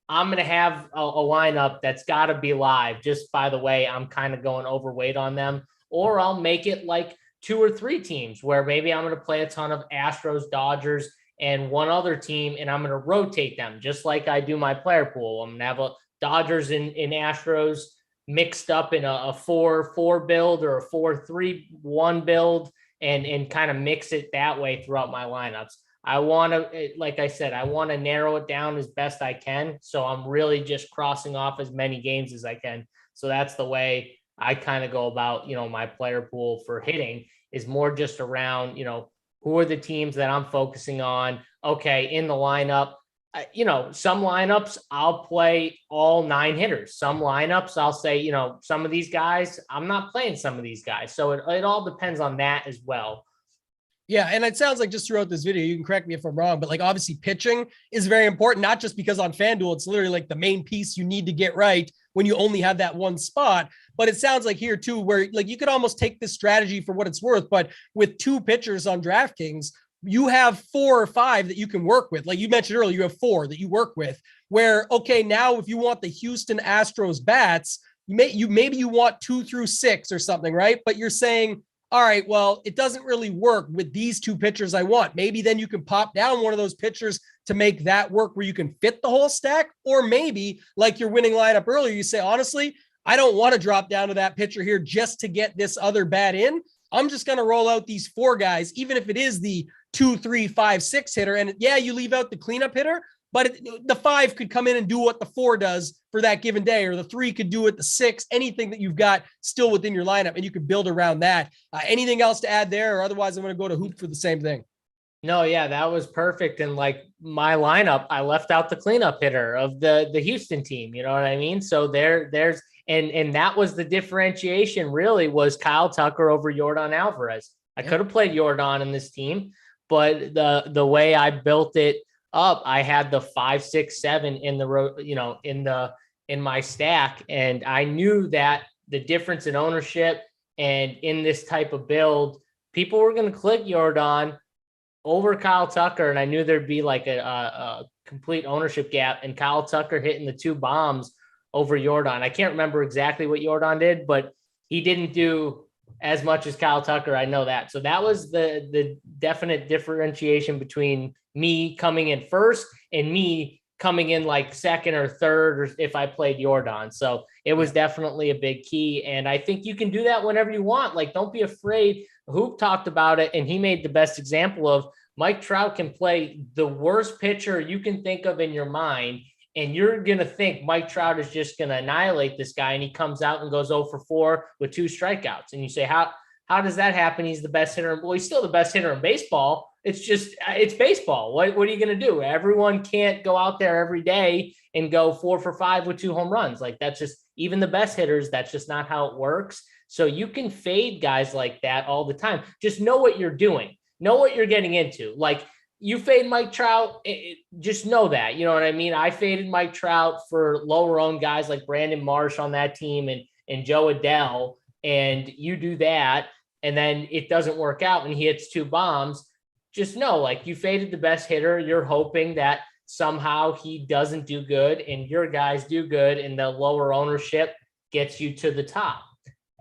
I'm going to have a lineup that's got to be live. Just by the way, I'm kind of going overweight on them, or I'll make it like 2 or 3 teams where maybe I'm going to play a ton of Astros, Dodgers, and 1 other team, and I'm going to rotate them just like I do my player pool. I'm going to have a Dodgers and Astros mixed up in a 4-4 build or a 4-3-1 build, and kind of mix it that way throughout my lineups. I want to, like I said, I want to narrow it down as best I can. So I'm really just crossing off as many games as I can. So that's the way I kind of go about, my player pool for hitting is more just around, who are the teams that I'm focusing on? Okay, in the lineup, some lineups I'll play all 9 hitters. Some lineups I'll say, some of these guys, I'm not playing some of these guys. So it all depends on that as well. Yeah. And it sounds like just throughout this video, you can correct me if I'm wrong, but like obviously pitching is very important, not just because on FanDuel, it's literally like the main piece you need to get right when you only have that 1 spot. But it sounds like here too, where like you could almost take this strategy for what it's worth, but with 2 pitchers on DraftKings, you have 4 or 5 that you can work with. Like you mentioned earlier, you have 4 that you work with where, okay, now if you want the Houston Astros bats, maybe you want 2 through 6 or something, right? But you're saying, all right, well, it doesn't really work with these 2 pitchers I want. Maybe then you can pop down one of those pitchers to make that work where you can fit the whole stack. Or maybe like your winning lineup earlier, you say, honestly, I don't want to drop down to that pitcher here just to get this other bat in. I'm just going to roll out these 4 guys, even if it is the 2, 3, 5, 6 hitter. And yeah, you leave out the cleanup hitter, but the 5 could come in and do what the 4 does for that given day, or the 3 could do it, the 6, anything that you've got still within your lineup, and you could build around that. Anything else to add there? Or otherwise I'm going to go to Hoop for the same thing. No, yeah, that was perfect. And like my lineup, I left out the cleanup hitter of the Houston team. You know what I mean? So there's, and that was the differentiation really, was Kyle Tucker over Yordan Alvarez. I could have played Yordan in this team, but the way I built it up, I had the 5, 6, 7 in the in my stack, and I knew that the difference in ownership and in this type of build, people were going to click Yordan over Kyle Tucker, and I knew there'd be like a complete ownership gap, and Kyle Tucker hitting the 2 bombs over Yordan. I can't remember exactly what Yordan did, but he didn't do as much as Kyle Tucker. I know that. So that was the definite differentiation between me coming in first and me coming in like second or third, or if I played Jordan. So it was definitely a big key. And I think you can do that whenever you want. Like, don't be afraid. Hoop talked about it, and he made the best example of Mike Trout can play the worst pitcher you can think of in your mind, and you're going to think Mike Trout is just going to annihilate this guy, and he comes out and goes 0 for 4 with 2 strikeouts. And you say, how does that happen? He's the best hitter. Well, he's still the best hitter in baseball. It's baseball. What are you going to do? Everyone can't go out there every day and go 4 for 5 with 2 home runs. Like, that's just, even the best hitters, that's just not how it works. So you can fade guys like that all the time. Just know what you're doing. Know what you're getting into. Like, you fade Mike Trout, just know that. You know what I mean? I faded Mike Trout for lower owned guys like Brandon Marsh on that team and Joe Adele. And you do that, and then it doesn't work out and he hits 2 bombs. Just know, like, you faded the best hitter. You're hoping that somehow he doesn't do good and your guys do good, and the lower ownership gets you to the top.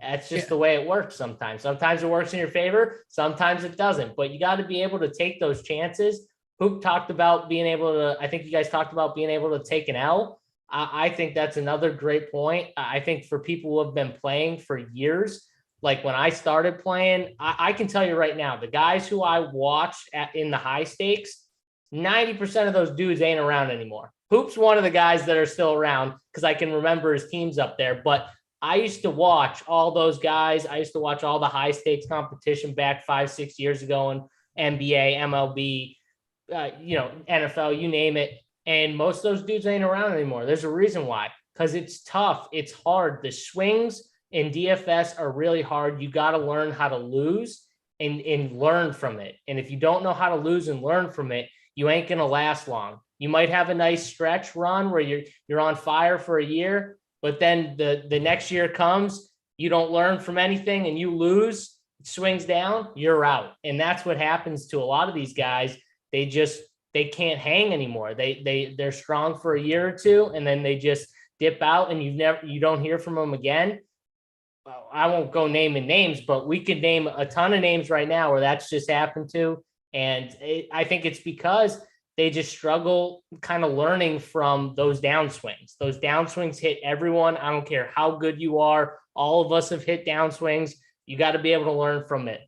That's just the way it works sometimes. Sometimes it works in your favor. Sometimes it doesn't. But you got to be able to take those chances. Hoop talked about being able to, I think you guys talked about being able to take an L. I think that's another great point. I think for people who have been playing for years, like when I started playing, I can tell you right now, the guys who I watched in the high stakes, 90% of those dudes ain't around anymore. Hoop's one of the guys that are still around because I can remember his teams up there. But I used to watch all those guys. I used to watch all the high stakes competition back 5-6 years ago in NBA, MLB, NFL, you name it. And most of those dudes ain't around anymore. There's a reason why, because it's tough. It's hard. The swings in DFS are really hard. You got to learn how to lose and learn from it. And if you don't know how to lose and learn from it, you ain't going to last long. You might have a nice stretch run where you're on fire for a year, but then the next year comes, you don't learn from anything and you lose, it swings down, you're out. And that's what happens to a lot of these guys. They can't hang anymore. They're strong for a year or two, and then they just dip out, and you don't hear from them again. Well, I won't go naming names, but we could name a ton of names right now where that's just happened to. And I think it's because they just struggle kind of learning from those downswings. Those downswings hit everyone. I don't care how good you are. All of us have hit downswings. You got to be able to learn from it.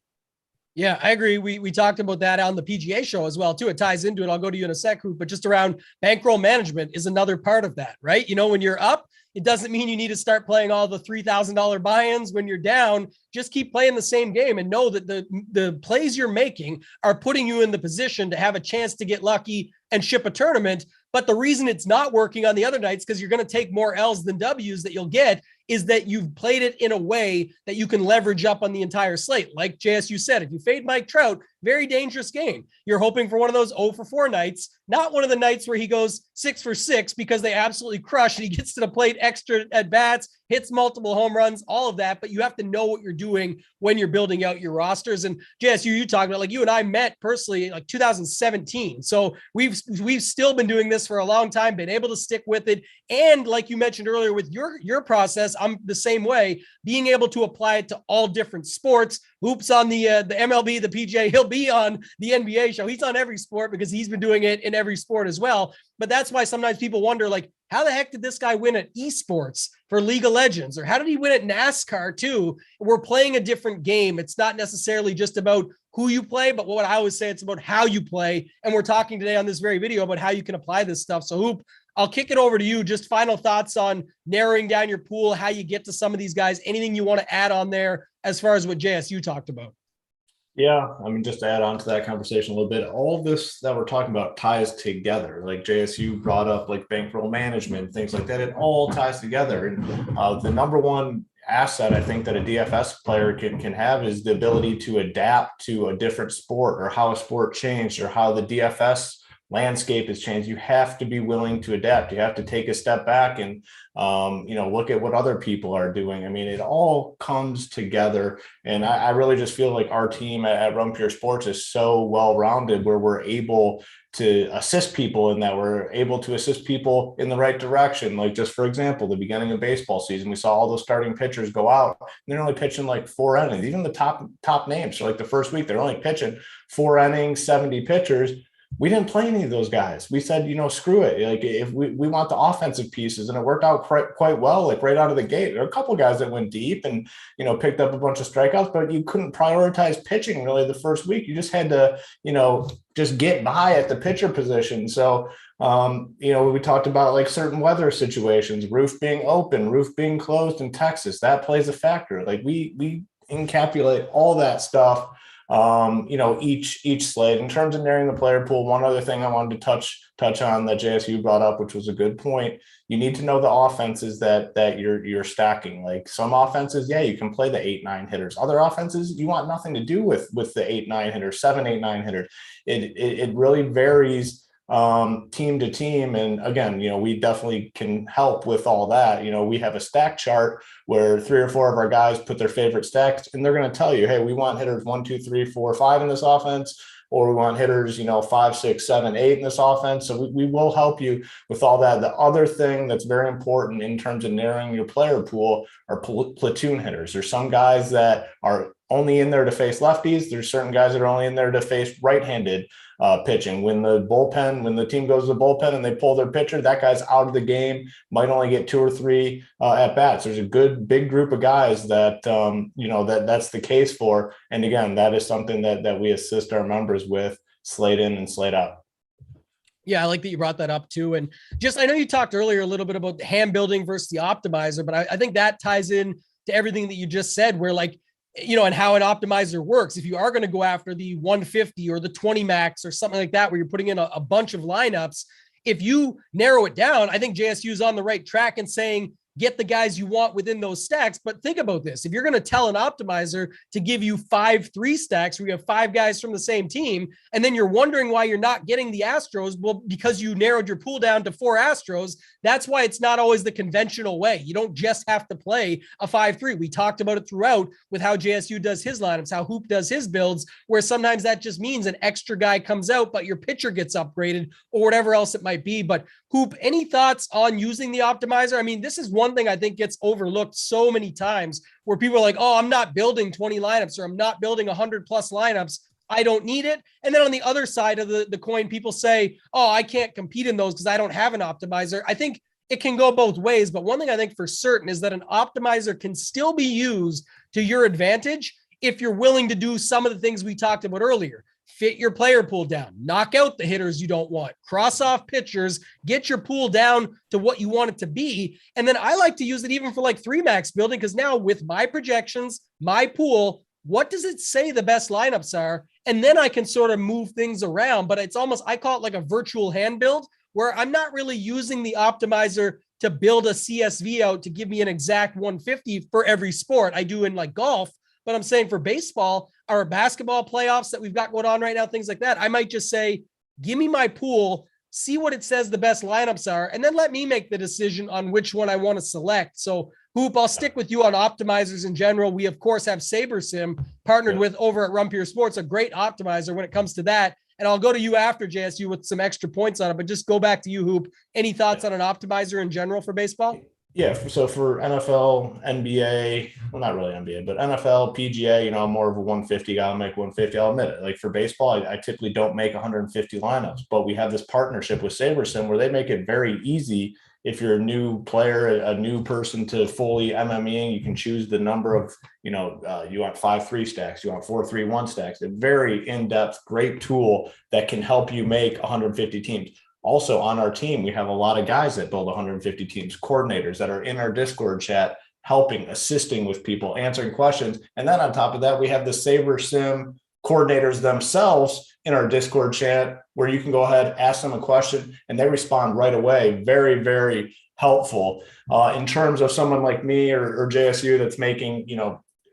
Yeah, I agree. We talked about that on the PGA show as well, too. It ties into it. I'll go to you in a sec, but just around bankroll management is another part of that, right? You know, when you're up, it doesn't mean you need to start playing all the $3,000 buy-ins. When you're down, just keep playing the same game and know that the plays you're making are putting you in the position to have a chance to get lucky and ship a tournament. But the reason it's not working on the other nights, because you're going to take more L's than W's that you'll get, is that you've played it in a way that you can leverage up on the entire slate. Like JSU said, if you fade Mike Trout, very dangerous game. You're hoping for one of those 0 for 4 nights, not one of the nights where he goes 6 for 6 because they absolutely crush and he gets to the plate extra at bats, hits multiple home runs, all of that. But you have to know what you're doing when you're building out your rosters. And JSU, you talking about, like, you and I met personally like 2017. So we've still been doing this for a long time, been able to stick with it. And like you mentioned earlier with your process, I'm the same way, being able to apply it to all different sports. Hoops on the MLB, the PGA, he'll be on the NBA show. He's on every sport because he's been doing it in every sport as well. But that's why sometimes people wonder, like, how the heck did this guy win at esports for League of Legends? Or how did he win at NASCAR too? We're playing a different game. It's not necessarily just about who you play, but what I always say, it's about how you play. And we're talking today on this very video about how you can apply this stuff. So Hoop, I'll kick it over to you. Just final thoughts on narrowing down your pool, how you get to some of these guys, anything you want to add on there as far as what JSU talked about. Yeah, I mean, just to add on to that conversation a little bit, all of this that we're talking about ties together. Like JSU brought up, like bankroll management, things like that. It all ties together. And the number one asset I think that a DFS player can have is the ability to adapt to a different sport, or how a sport changed, or how the DFS landscape has changed. You have to be willing to adapt. You have to take a step back and look at what other people are doing. I mean, it all comes together. And I really just feel like our team at Run Pure Sports is so well-rounded, where we're able to assist people in that. We're able to assist people in the right direction. Like, just for example, the beginning of baseball season, we saw all those starting pitchers go out. And they're only pitching like 4 innings. Even the top names. So like the first week, they're only pitching 4 innings, 70 pitchers. we didn't play any of those guys. We said, screw it. Like if we want the offensive pieces, and it worked out quite well, like right out of the gate. There are a couple of guys that went deep and, picked up a bunch of strikeouts, but you couldn't prioritize pitching really the first week. You just had to, just get by at the pitcher position. So, we talked about like certain weather situations, roof being open, roof being closed in Texas, that plays a factor. Like we encapsulate all that stuff, each slate. In terms of narrowing the player pool, one other thing I wanted to touch on that JSU brought up, which was a good point. You need to know the offenses that you're stacking. Like some offenses, yeah, you can play the 8-9 hitters. Other offenses, you want nothing to do with the 8-9 hitters, 7-8-9 hitters. It really varies team to team. And again, we definitely can help with all that. We have a stack chart where 3 or 4 of our guys put their favorite stacks, and they're going to tell you, hey, we want hitters 1, 2, 3, 4, 5 in this offense, or we want hitters, 5, 6, 7, 8 in this offense. So we will help you with all that. The other thing that's very important in terms of narrowing your player pool are platoon hitters. There's some guys that are only in there to face lefties. There's certain guys that are only in there to face right-handed pitching. When the team goes to the bullpen and they pull their pitcher, that guy's out of the game, might only get 2 or 3 at bats. There's a good big group of guys that, that's the case for. And again, that is something that we assist our members with, slate in and slate out. Yeah, I like that you brought that up too. And just, I know you talked earlier a little bit about the hand building versus the optimizer, but I think that ties in to everything that you just said, where like, and how an optimizer works. If you are going to go after the 150 or the 20 max or something like that, where you're putting in a bunch of lineups, if you narrow it down, I think JSU is on the right track and saying, get the guys you want within those stacks. But think about this. If you're going to tell an optimizer to give you 5 3 stacks where you have 5 guys from the same team, and then you're wondering why you're not getting the Astros, well, because you narrowed your pool down to 4 Astros. That's why it's not always the conventional way. You don't just have to play a 5-3. We talked about it throughout with how JSU does his lineups, how Hoop does his builds, where sometimes that just means an extra guy comes out, but your pitcher gets upgraded or whatever else it might be. But Hoop, any thoughts on using the optimizer? I mean, this is one thing I think gets overlooked so many times, where people are like, oh, I'm not building 20 lineups, or I'm not building 100 plus lineups. I don't need it. And then on the other side of the coin, people say, oh, I can't compete in those because I don't have an optimizer. I think it can go both ways. But one thing I think for certain is that an optimizer can still be used to your advantage if you're willing to do some of the things we talked about earlier. Fit your player pool down, knock out the hitters you don't want, cross off pitchers, get your pool down to what you want it to be. And then I like to use it even for like 3 max building, because now with my projections, my pool, what does it say the best lineups are? And then I can sort of move things around, but it's almost, I call it like a virtual hand build, where I'm not really using the optimizer to build a CSV out to give me an exact 150 for every sport. I do in like golf, but I'm saying for baseball, our basketball playoffs that we've got going on right now, things like that, I might just say, give me my pool, see what it says the best lineups are, and then let me make the decision on which one I want to select. So Hoop, I'll stick with you on optimizers in general. We, of course, have SaberSim partnered with over at Rumpier Sports, a great optimizer when it comes to that. And I'll go to you after, JSU, with some extra points on it, but just go back to you, Hoop. Any thoughts on an optimizer in general for baseball? Yeah, so for NFL, NBA, well, not really NBA, but NFL, PGA, I'm more of a 150 guy. I'll make 150. I'll admit it. Like for baseball, I typically don't make 150 lineups, but we have this partnership with SaberSim where they make it very easy. If you're a new player, a new person to fully MMEing, you can choose the number of, you want 5-3 stacks, you want 4-3-1 stacks. A very in-depth, great tool that can help you make 150 teams. Also on our team, we have a lot of guys that build 150 teams, coordinators that are in our Discord chat, helping, assisting with people, answering questions. And then on top of that, we have the SaberSim coordinators themselves in our Discord chat, where you can go ahead, ask them a question, and they respond right away. Very, very helpful. In terms of someone like me or JSU that's making,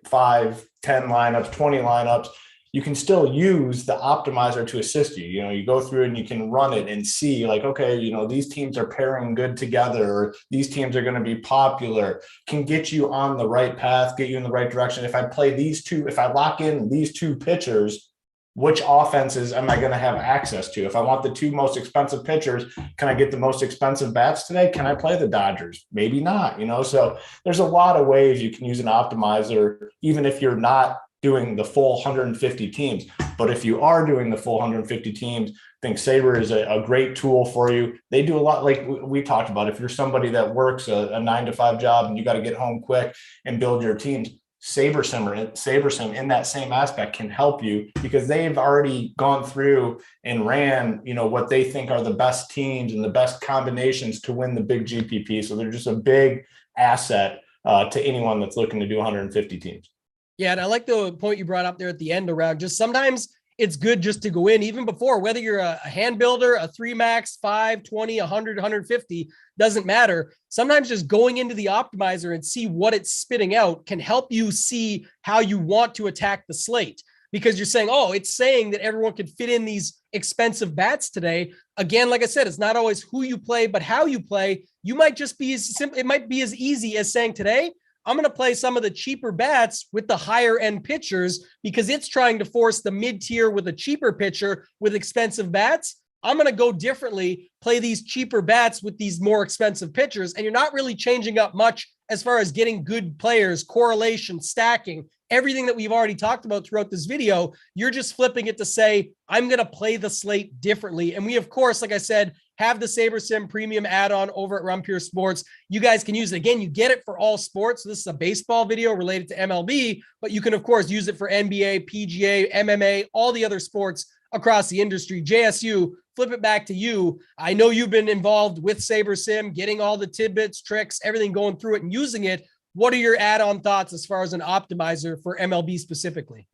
5, 10 lineups, 20 lineups, you can still use the optimizer to assist you. You go through and you can run it and see like, okay, these teams are pairing good together, or these teams are going to be popular, can get you on the right path, get you in the right direction. If I lock in these 2 pitchers, which offenses am I going to have access to? If I want the 2 most expensive pitchers, can I get the most expensive bats today? Can I play the Dodgers? Maybe not, So there's a lot of ways you can use an optimizer, even if you're not doing the full 150 teams. But if you are doing the full 150 teams, I think Saber is a great tool for you. They do a lot, like we talked about. If you're somebody that works a 9-to-5 job and you got to get home quick and build your teams, SaberSim in that same aspect can help you, because they've already gone through and ran, what they think are the best teams and the best combinations to win the big GPP. So they're just a big asset to anyone that's looking to do 150 teams. Yeah, and I like the point you brought up there at the end around just sometimes it's good just to go in even before, whether you're a hand builder, a 3 max, 5, 20, 100, 150, doesn't matter. Sometimes just going into the optimizer and see what it's spitting out can help you see how you want to attack the slate, because you're saying, oh, it's saying that everyone can fit in these expensive bats today. Again, like I said, it's not always who you play, but how you play. You might just be as simple. It might be as easy as saying today, I'm going to play some of the cheaper bats with the higher end pitchers because it's trying to force the mid tier with a cheaper pitcher with expensive bats. I'm going to go differently, play these cheaper bats with these more expensive pitchers. And you're not really changing up much as far as getting good players, correlation, stacking, everything that we've already talked about throughout this video. You're just flipping it to say, I'm going to play the slate differently. And we, of course, like I said, have the SaberSim premium add-on over at Run Pure Sports. You guys can use it. Again, you get it for all sports. So this is a baseball video related to MLB, but you can, of course, use it for NBA, PGA, MMA, all the other sports across the industry. JSU, flip it back to you. I know you've been involved with SaberSim, getting all the tidbits, tricks, everything, going through it and using it. What are your add-on thoughts as far as an optimizer for MLB specifically?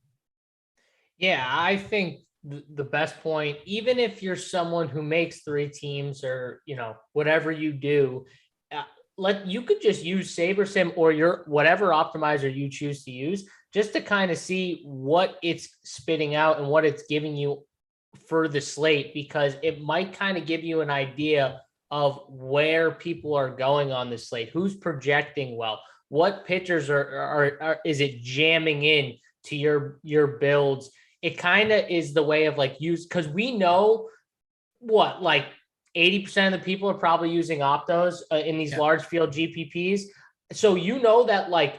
Yeah, I think the best point, even if you're someone who makes 3 teams or, whatever you do, you could just use SaberSim or your whatever optimizer you choose to use, just to kind of see what it's spitting out and what it's giving you for the slate, because it might kind of give you an idea of where people are going on the slate, who's projecting well, what pitchers are is it jamming in to your builds. It kind of is the way of because we know what, 80% of the people are probably using optos in these large field GPPs. So that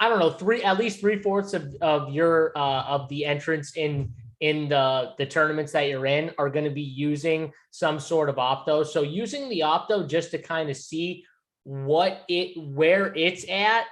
I don't know, at least 3/4 of your of the entrants in the tournaments that you're in are going to be using some sort of opto. So using the opto just to kind of see where it's at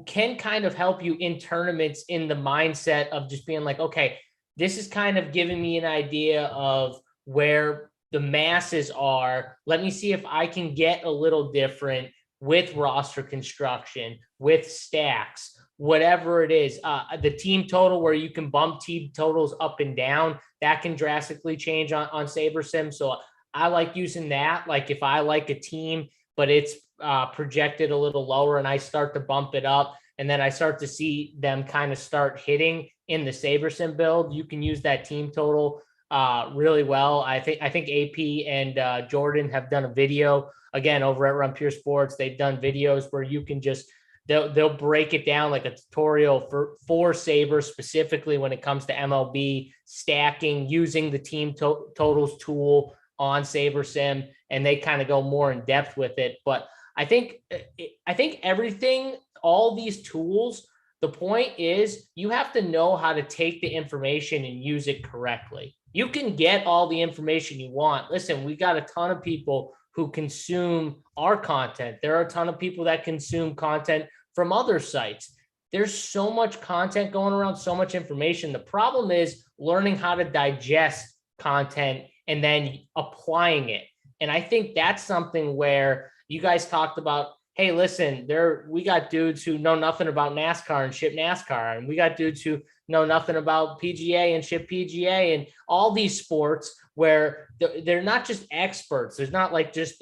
can kind of help you in tournaments in the mindset of just being like, okay, this is kind of giving me an idea of where the masses are. Let me see if I can get a little different with roster construction, with stacks, whatever it is. The team total, where you can bump team totals up and down, that can drastically change on SaberSim. So I like using that. Like if I like a team, but it's projected a little lower and I start to bump it up, and then I start to see them kind of start hitting in the SaberSim build, you can use that team total really well. I think AP and Jordan have done a video again over at Run Pure Sports. They've done videos where you can just they'll break it down like a tutorial for Saber, specifically when it comes to MLB stacking using the team totals tool on SaberSim, and they kind of go more in depth with it. But I think everything, all these tools, the point is you have to know how to take the information and use it correctly. You can get all the information you want. Listen, we got a ton of people who consume our content. There are a ton of people that consume content from other sites. There's so much content going around, so much information. The problem is learning how to digest content and then applying it. And I think that's something where you guys talked about, hey, listen, we got dudes who know nothing about NASCAR and ship NASCAR, and we got dudes who know nothing about PGA and ship PGA, and all these sports where they're not just experts. There's not like just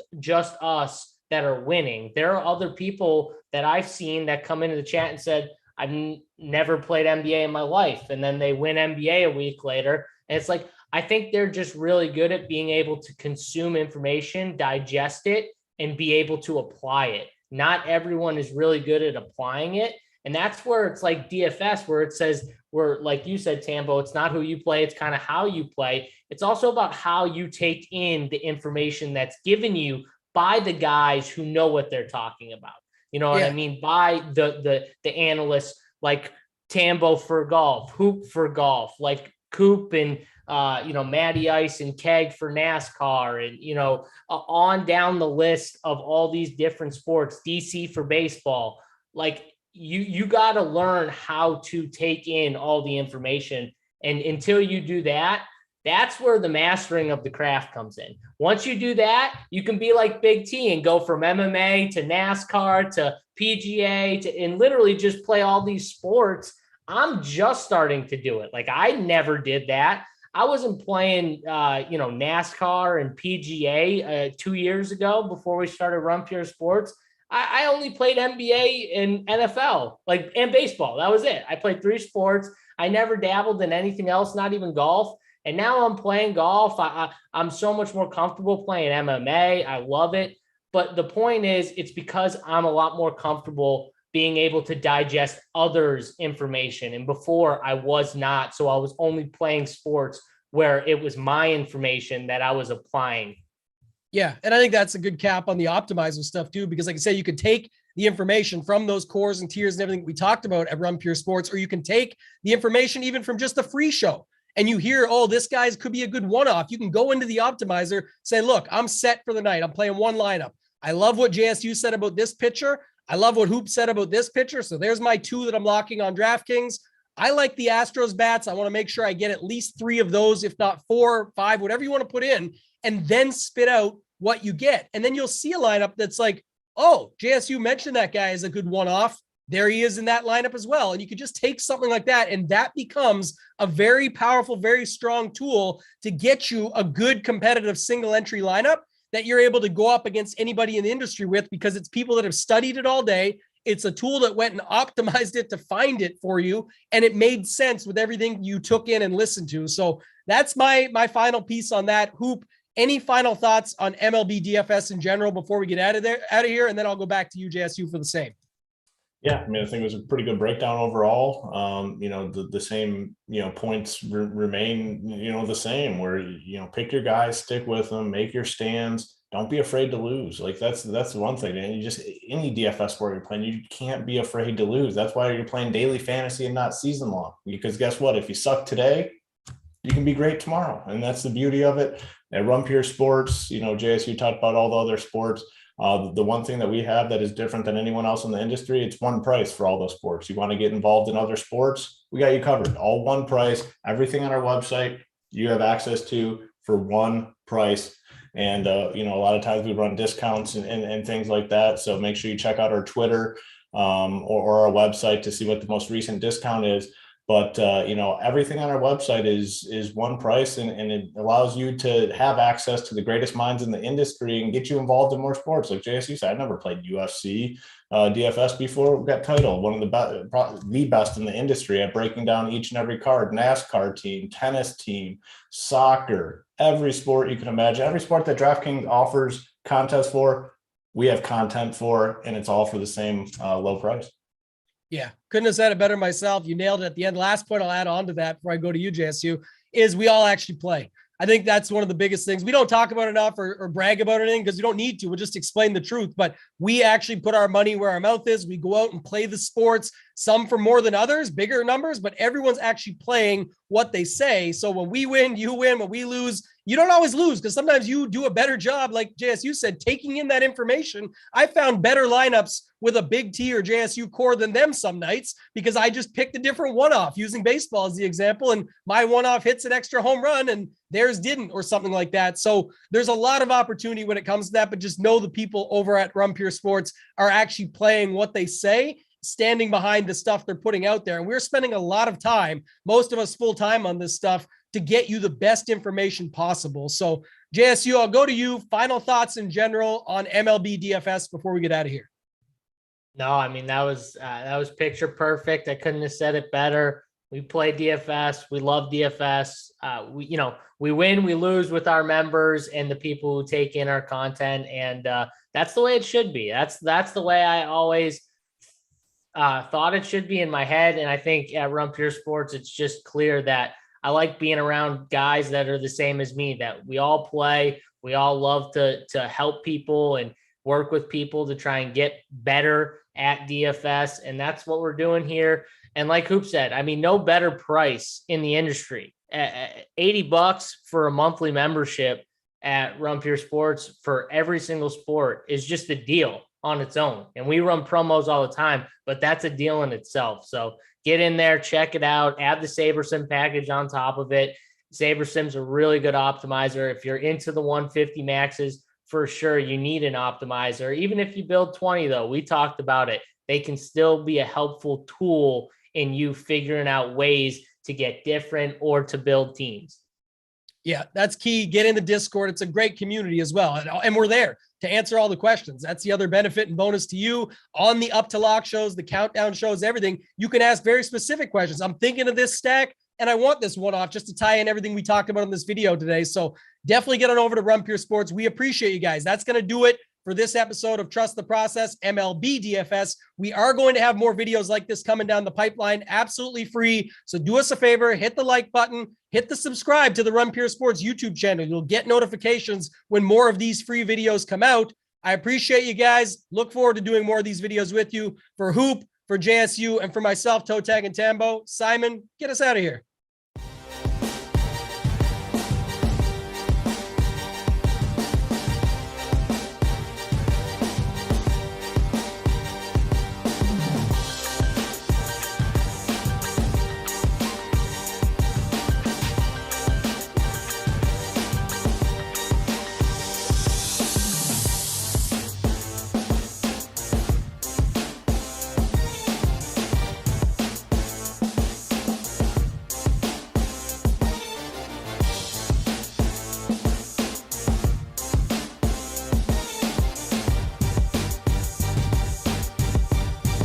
us that are winning. There are other people that I've seen that come into the chat and said, I've never played NBA in my life, and then they win NBA a week later. And it's like, I think they're just really good at being able to consume information, digest it, and be able to apply it. Not everyone is really good at applying it. And that's where it's like DFS, where it says, like you said, Tambo, it's not who you play, it's kind of how you play. It's also about how you take in the information that's given you by the guys who know what they're talking about. You know what I mean? By the analysts like Tambo for golf, Hoop for golf, like Coop and Matty Ice and Keg for NASCAR, and on down the list of all these different sports, DC for baseball. Like you got to learn how to take in all the information, and until you do that, that's where the mastering of the craft comes in. Once you do that, you can be like Big T and go from MMA to NASCAR to PGA and literally just play all these sports. I'm just starting to do it. Like I never did that. I wasn't playing, NASCAR and PGA 2 years ago before we started Run Pure Sports. I only played NBA and NFL, and baseball. That was it. I played 3 sports. I never dabbled in anything else, not even golf. And now I'm playing golf. I'm so much more comfortable playing MMA. I love it. But the point is, it's because I'm a lot more comfortable being able to digest others' information. And before I was not. So I was only playing sports where it was my information that I was applying. Yeah. And I think that's a good cap on the optimizer stuff too, because like I say, you could take the information from those cores and tiers and everything we talked about at Run Pure Sports, or you can take the information even from just the free show. And you hear, oh, this guy's could be a good one-off. You can go into the optimizer, say, look, I'm set for the night. I'm playing one lineup. I love what JSU said about this pitcher. I love what Hoop said about this pitcher. So there's my 2 that I'm locking on DraftKings. I like the Astros bats. I want to make sure I get at least 3 of those, if not 4 or 5, whatever you want to put in, and then spit out what you get. And then you'll see a lineup that's like, oh, JSU mentioned that guy is a good one-off. There he is in that lineup as well. And you could just take something like that, and that becomes a very powerful, very strong tool to get you a good competitive single entry lineup that you're able to go up against anybody in the industry with, because it's people that have studied it all day. It's a tool that went and optimized it to find it for you, and it made sense with everything you took in and listened to. So that's my final piece on that. Hoop, any final thoughts on MLB DFS in general before we get out of here? And then I'll go back to you, JSU, for the same. Yeah, I mean, I think it was a pretty good breakdown overall. The same, points remain, the same, where, pick your guys, stick with them, make your stands. Don't be afraid to lose. Like that's one thing. And you just, any DFS sport you're playing, you can't be afraid to lose. That's why you're playing daily fantasy and not season long, because guess what? If you suck today, you can be great tomorrow. And that's the beauty of it. At Run Pure Sports, JSU talked about all the other sports. The one thing that we have that is different than anyone else in the industry, it's one price for all those sports. You want to get involved in other sports, we got you covered. All one price, everything on our website, you have access to for one price. And, a lot of times we run discounts and things like that. So make sure you check out our Twitter or our website to see what the most recent discount is. But, everything on our website is one price, and it allows you to have access to the greatest minds in the industry and get you involved in more sports. Like JSU said, I never played UFC, DFS before. We got titled one of the best in the industry at breaking down each and every card, NASCAR team, tennis team, soccer, every sport you can imagine, every sport that DraftKings offers contests for, we have content for, and it's all for the same low price. Yeah, couldn't have said it better myself. You nailed it at the end. Last point I'll add on to that before I go to you, JSU, is we all actually play. I think that's one of the biggest things. We don't talk about enough or brag about anything because we don't need to. We'll just explain the truth. But we actually put our money where our mouth is. We go out and play the sports, some for more than others, bigger numbers, but everyone's actually playing what they say. So when we win, you win. When we lose, you don't always lose, because sometimes you do a better job, like JSU said, taking in that information. I found better lineups with a Big T or JSU core than them some nights, because I just picked a different one-off, using baseball as the example, and my one-off hits an extra home run and theirs didn't, or something like that. So there's a lot of opportunity when it comes to that, but just know the people over at Run Pure Sports are actually playing what they say, standing behind the stuff they're putting out there. And we're spending a lot of time, most of us full time, on this stuff to get you the best information possible. So JSU, I'll go to you. Final thoughts in general on MLB DFS before we get out of here. No, I mean, that was picture perfect. I couldn't have said it better. We play DFS. We love DFS. We win, we lose with our members and the people who take in our content. And that's the way it should be. That's the way I always thought it should be in my head. And I think at Run Pure Sports, it's just clear that I like being around guys that are the same as me, that we all play. We all love to help people and work with people to try and get better at DFS. And that's what we're doing here. And like Hoop said, I mean, no better price in the industry. $80 for a monthly membership at Run Pure Sports for every single sport is just a deal on its own. And we run promos all the time, but that's a deal in itself. So get in there, check it out, add the SaberSim package on top of it. SaberSim's a really good optimizer. If you're into the 150 maxes, for sure, you need an optimizer. Even if you build 20, though, we talked about it. They can still be a helpful tool in you figuring out ways to get different or to build teams. Yeah, that's key. Get in the Discord. It's a great community as well. And we're there to answer all the questions. That's the other benefit and bonus to you on the Up to Lock shows, the countdown shows, everything. You can ask very specific questions. I'm thinking of this stack and I want this one off just to tie in everything we talked about in this video today. So definitely get on over to Run Pure Sports. We appreciate you guys. That's going to do it for this episode of Trust the Process, MLB DFS. We are going to have more videos like this coming down the pipeline, absolutely free. So do us a favor, hit the like button, hit the subscribe to the Run Pure Sports YouTube channel. You'll get notifications when more of these free videos come out. I appreciate you guys. Look forward to doing more of these videos with you. For Hoop, for JSU, and for myself, Toe Tag and Tambo, Simon, get us out of here.